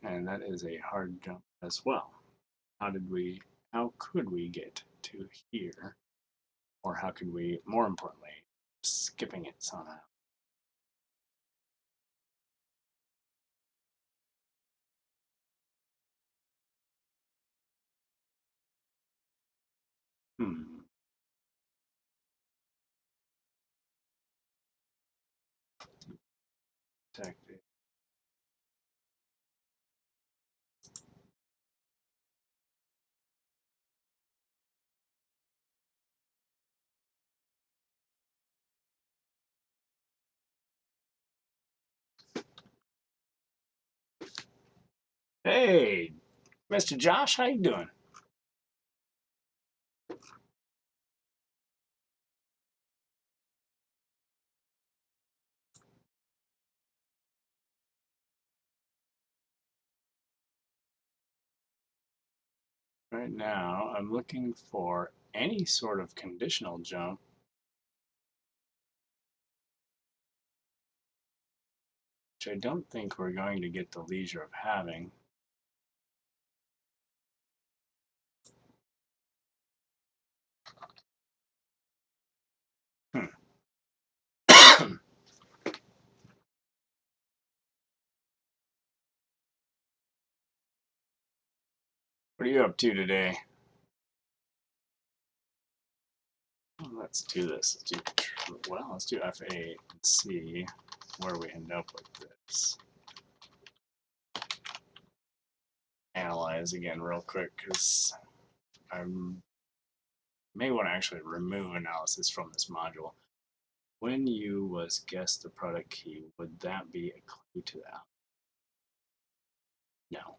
And that is a hard jump as well. How could we get to here? Or how could we, more importantly, skipping it somehow? Hmm. Detected. Hey, Mr. Josh, how you doing? Right now, I'm looking for any sort of conditional jump, which I don't think we're going to get the leisure of having. Hmm. What are you up to today? Let's do this. Let's do F8 and see where we end up with this. Analyze again real quick because I may want to actually remove analysis from this module. When you was guess the product key, would that be a clue to that? No.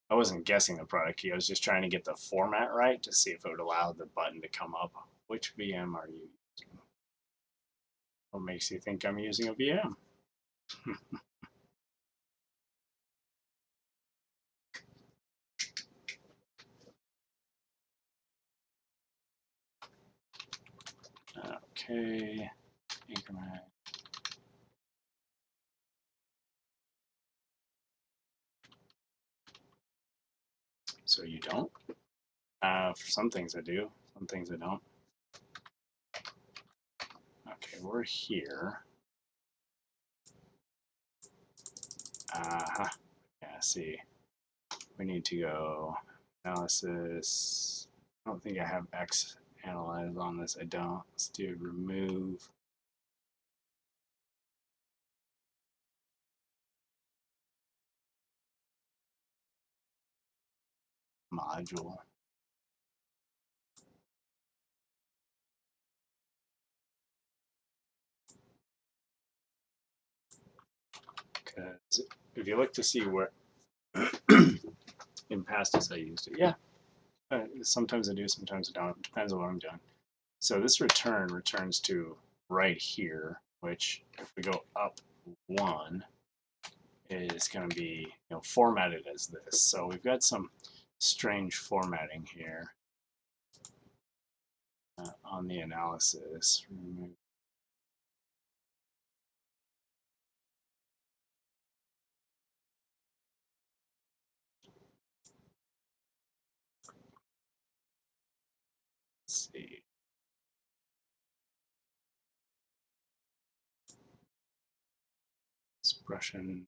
I wasn't guessing the product key. I was just trying to get the format right to see if it would allow the button to come up. Which VM are you using? What makes you think I'm using a VM? Okay. Increment. So you don't? For some things I do, some things I don't. Okay, we're here. Yeah, see. We need to go analysis. I don't think I have X analyzed on this. I don't. Let's do remove. Module. Because if you look to see where in past I used it, yeah. Sometimes I do, sometimes I don't. It depends on what I'm doing. So this return returns to right here, which if we go up one, is going to be formatted as this. So we've got some strange formatting here on the analysis. Let's see. Expression,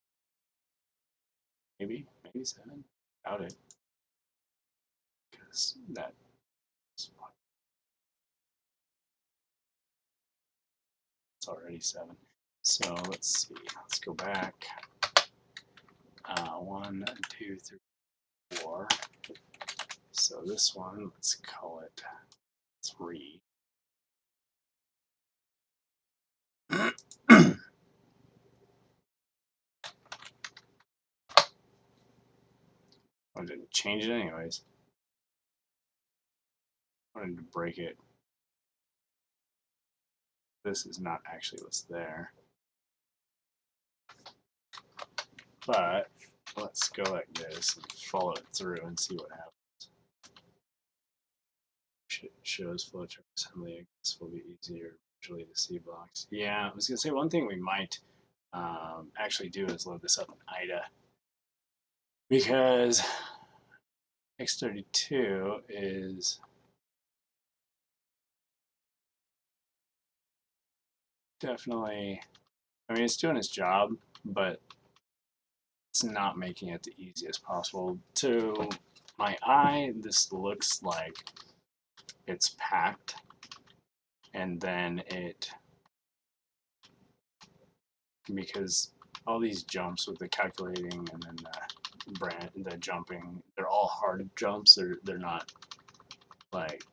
maybe 7. Doubt it, because that. It's already 7. So let's see. Let's go back. 1, 2, 3, 4. So this one, let's call it 3. I didn't change it anyways. I wanted to break it. This is not actually what's there. But let's go like this and follow it through and see what happens. Shows flowchart assembly. I guess will be easier visually to see blocks. Yeah, I was gonna say one thing we might actually do is load this up in IDA, because x32 is definitely, I mean, it's doing its job, but it's not making it the easiest possible. To my eye, this looks like it's packed, and then it, because all these jumps with the calculating and then the jumping, they're all hard jumps. They're not like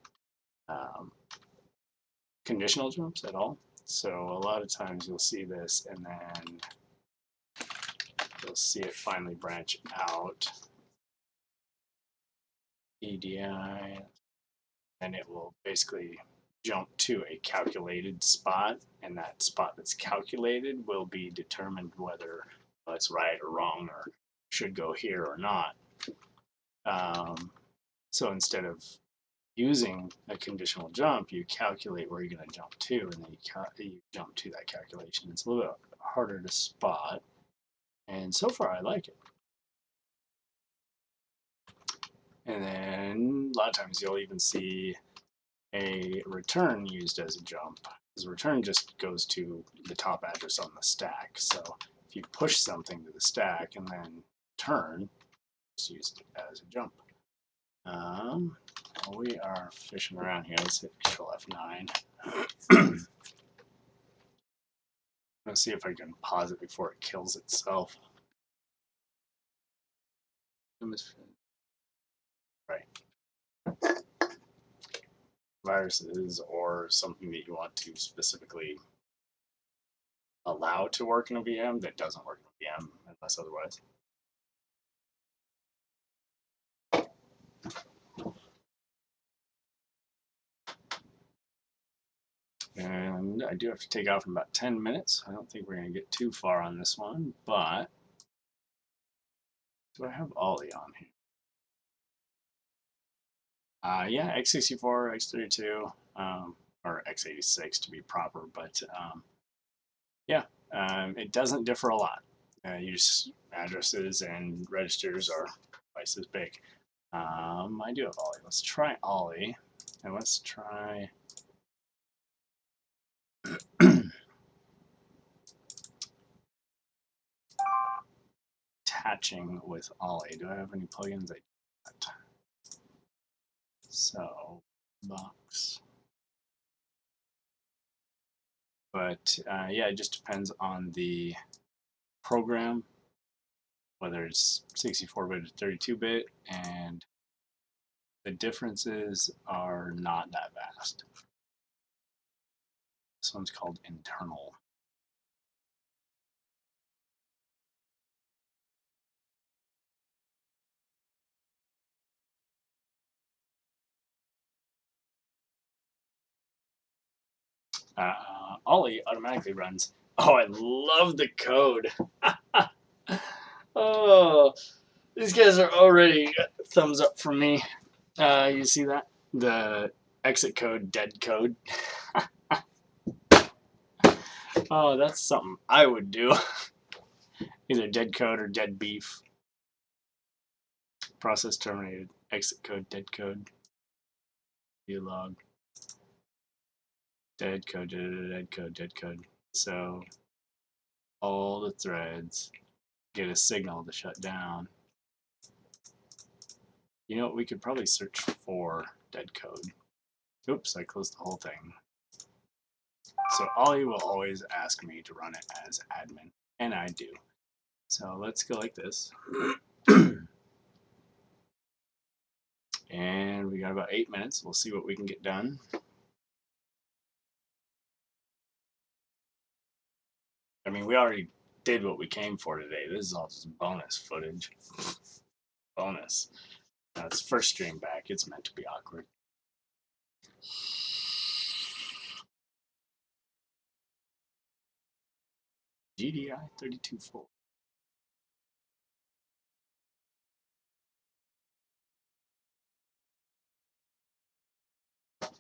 conditional jumps at all. So a lot of times you'll see this, and then you'll see it finally branch out. EDI, and it will basically jump to a calculated spot, and that spot that's calculated will be determined whether it's right or wrong or should go here or not. So instead of using a conditional jump, you calculate where you're going to jump to, and then you jump to that calculation. It's a little bit harder to spot, and so far I like it. And then a lot of times you'll even see a return used as a jump, because a return just goes to the top address on the stack. So if you push something to the stack and then turn, it's used as a jump. We are fishing around here. Let's hit Control F9. Let's see if I can pause it before it kills itself. Right. Viruses or something that you want to specifically allow to work in a VM that doesn't work in a VM unless otherwise. And I do have to take off in about 10 minutes. I don't think we're going to get too far on this one, but do I have olly on here? Yeah, x64, x32, or x86 to be proper, but yeah, it doesn't differ a lot. You just addresses and registers are twice as big. I do have olly. Let's try olly, and let's try attaching with olly. Do I have any plugins? I do not. So box. But yeah, it just depends on the program, whether it's 64-bit or 32-bit, and the differences are not that vast. This one's called internal. Olly automatically runs. Oh, I love the code. Oh, these guys are already thumbs up from me. You see that? The exit code, dead code. Oh, that's something I would do. Either dead code or dead beef. Process terminated. Exit code, dead code. View log. Dead code, dead code, dead code. So all the threads get a signal to shut down. You know what? We could probably search for dead code. Oops, I closed the whole thing. So olly will always ask me to run it as admin, and I do. So let's go like this. And we got about 8 minutes. We'll see what we can get done. I mean, we already did what we came for today. This is all just bonus footage. Bonus. Now, it's first stream back. It's meant to be awkward. GDI 32.4.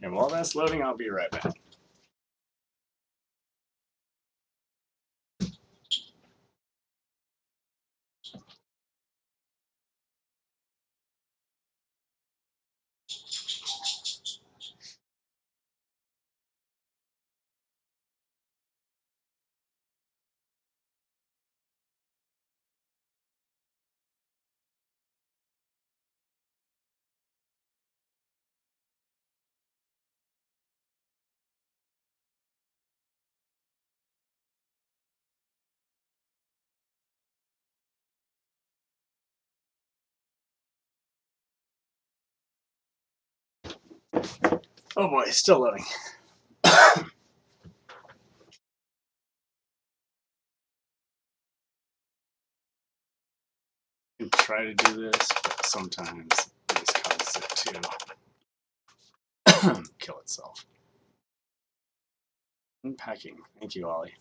And while that's loading, I'll be right back. Oh boy, still loading. You can try to do this, but sometimes this causes it to kill itself. Unpacking. Thank you, Ollie.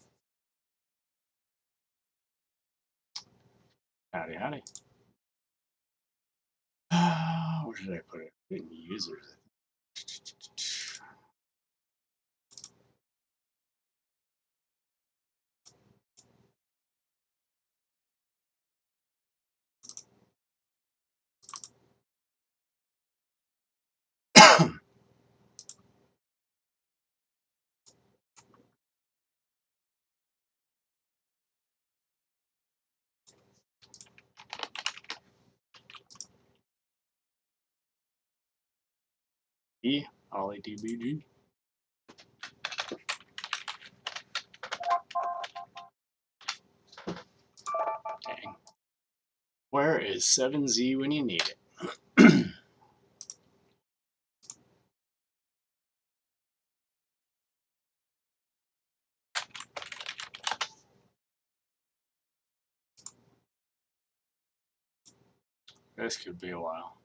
Howdy, howdy. Where did I put it? In users. Olly DBG. Dang. Where is 7Z when you need it? This could be a while.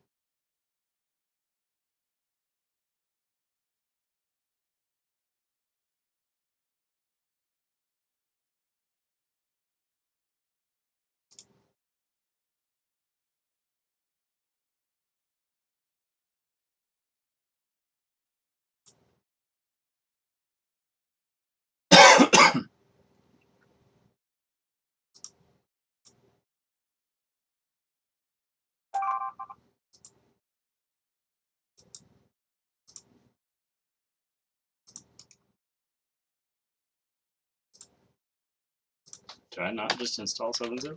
Did I not just install 7-zip?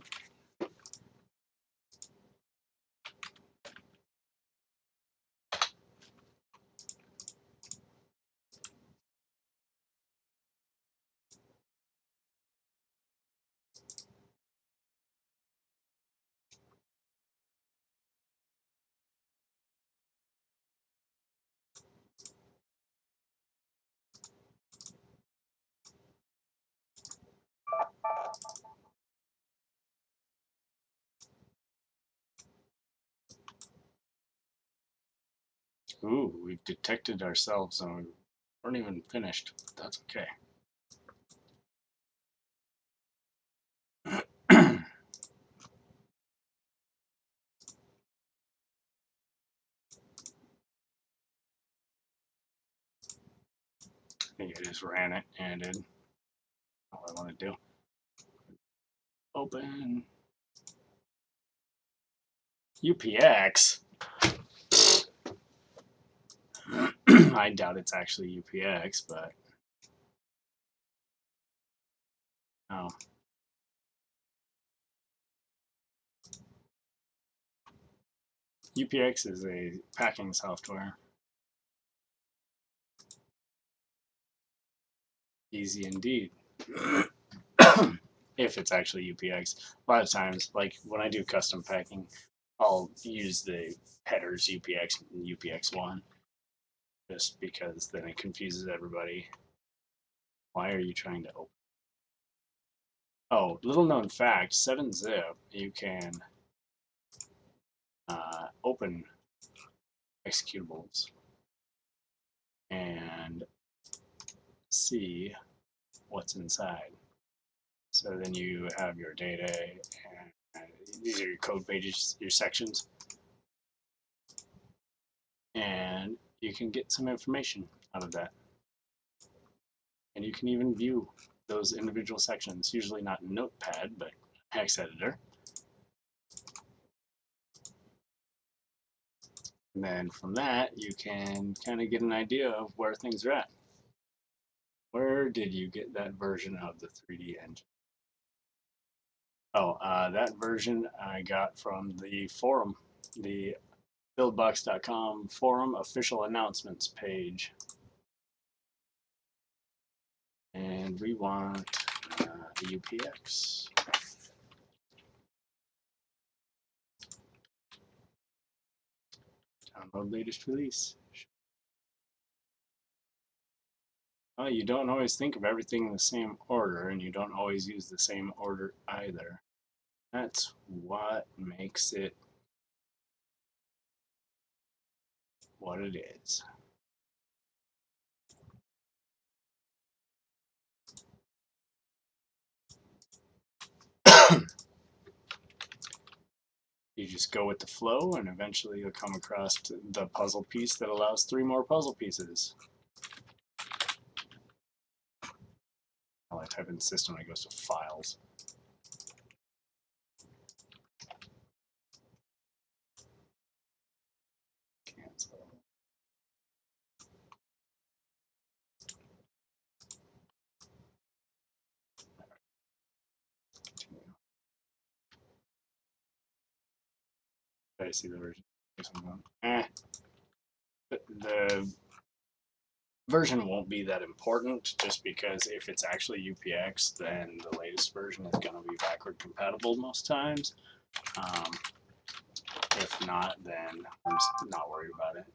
Ooh, we've detected ourselves and we weren't even finished. That's okay. I think I just ran it and did all I want to do. Open. UPX? I doubt it's actually UPX, but oh. UPX is a packing software. Easy indeed. If it's actually UPX. A lot of times, like when I do custom packing, I'll use the headers UPX and UPX1 just because then it confuses everybody. Why are you trying to open? Oh, little known fact, 7-zip, you can open executables and see what's inside. So then you have your data, and these are your code pages, your sections, and you can get some information out of that. And you can even view those individual sections, usually not in Notepad, but hex editor. And then from that, you can kind of get an idea of where things are at. Where did you get that version of the 3D engine? Oh, that version I got from the forum, the buildbox.com forum official announcements page. And we want the UPX. Download latest release. Well, you don't always think of everything in the same order, and you don't always use the same order either. That's what makes it what it is. You just go with the flow, and eventually you'll come across the puzzle piece that allows 3 more puzzle pieces. I'll type in system and it goes to files. Cancel. I see the version. The version won't be that important, just because if it's actually UPX, then the latest version is going to be backward compatible most times. If not, then I'm just not worried about it.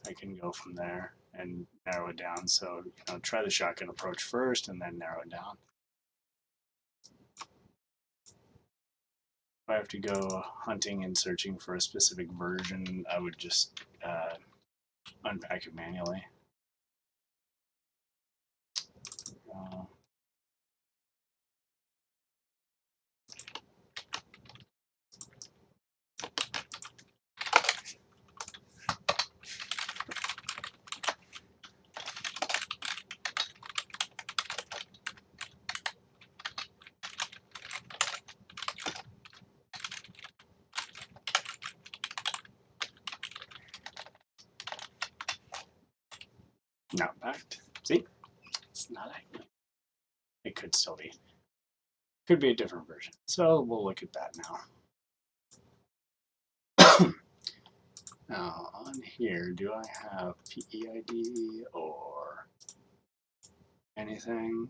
I can go from there and narrow it down. So, try the shotgun approach first and then narrow it down. If I have to go hunting and searching for a specific version, I would just unpack it manually. Not packed. See? It's not active. It could still be. Could be a different version. So we'll look at that now. Now on here, do I have PEID or anything?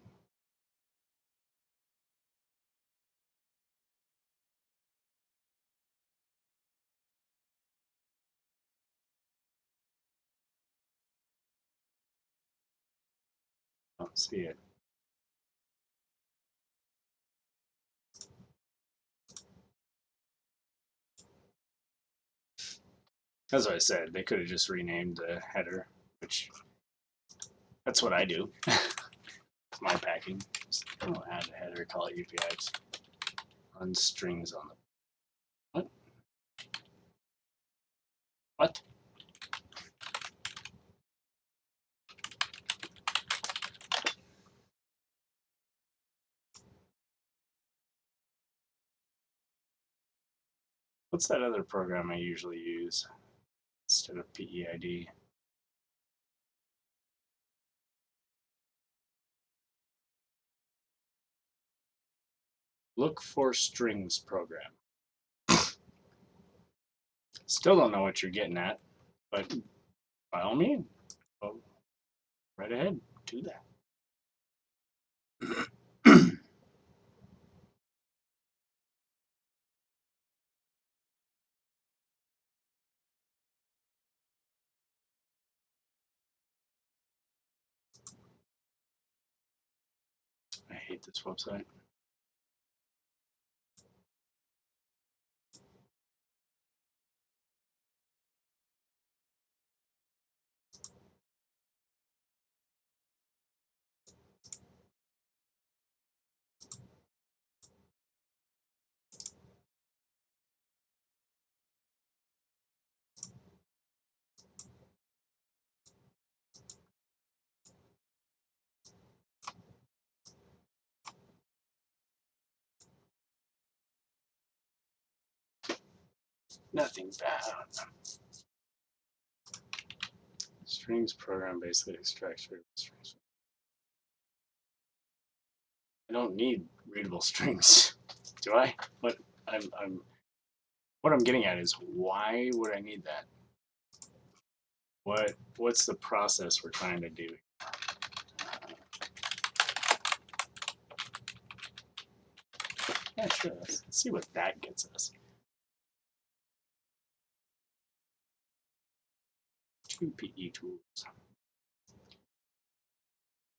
Don't see it. As I said, they could have just renamed the header, which that's what I do. It's my packing. Just add a header, call it UPX. Run strings on the what? What? What's that other program I usually use instead of PEID? Look for strings program. Still don't know what you're getting at, but by all means, go right ahead, do that. I hate this website. Nothing bad. Strings program basically extracts readable strings. I don't need readable strings, do I? What I'm getting at is, why would I need that? What's the process we're trying to do? Yeah, sure. Let's see what that gets us. 2 PE tools.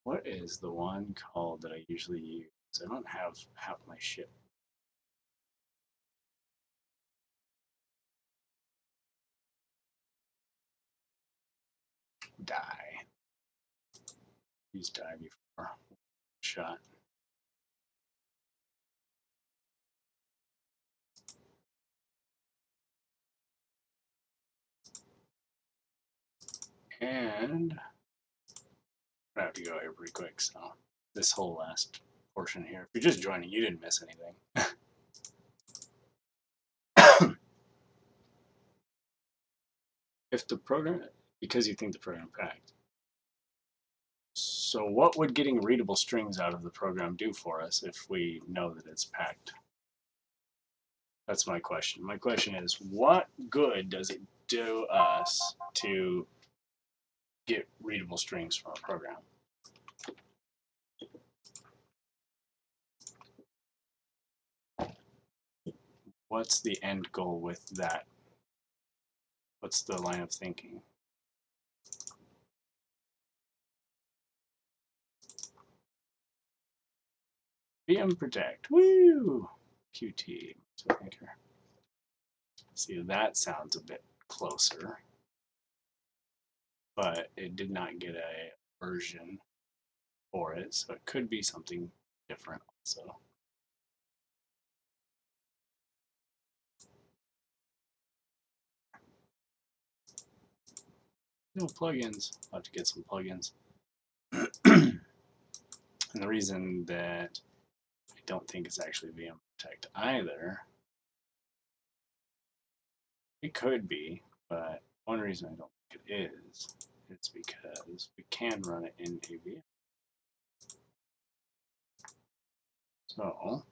What is the one called that I usually use? I don't have half my shit. Die. Used die before. Shot. And I have to go here pretty quick, so this whole last portion here. If you're just joining, you didn't miss anything. If the program, because you think the program packed. So what would getting readable strings out of the program do for us if we know that it's packed? That's my question. My question is, what good does it do us to get readable strings from a program? What's the end goal with that? What's the line of thinking? VM protect. Woo! Qt. See, that sounds a bit closer, but it did not get a version for it, so it could be something different also. No plugins. I'll have to get some plugins. And the reason that I don't think it's actually VM Protect either, it could be, but one reason I don't think it is because we can run it in a VM. So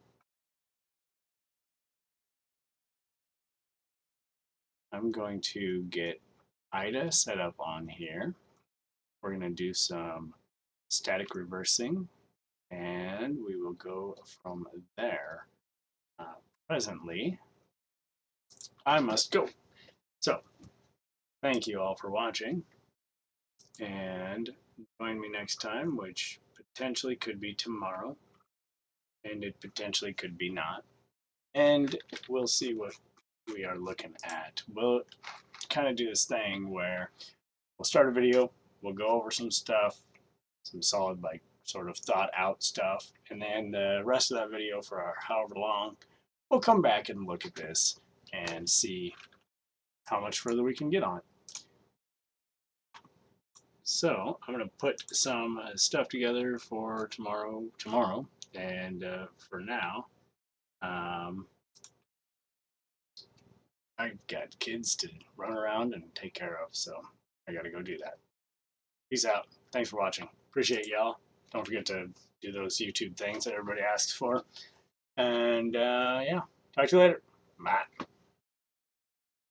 I'm going to get IDA set up on here. We're going to do some static reversing, and we will go from there. Presently, I must go. So, thank you all for watching, and join me next time, which potentially could be tomorrow, and it potentially could be not. And we'll see what we are looking at. We'll kind of do this thing where we'll start a video, we'll go over some stuff, some solid, like, sort of thought out stuff, and then the rest of that video, for however long, we'll come back and look at this and see how much further we can get on it. So I'm going to put some stuff together for tomorrow, and for now, I've got kids to run around and take care of, so I got to go do that. Peace out. Thanks for watching. Appreciate y'all. Don't forget to do those YouTube things that everybody asks for. And yeah, talk to you later. Bye.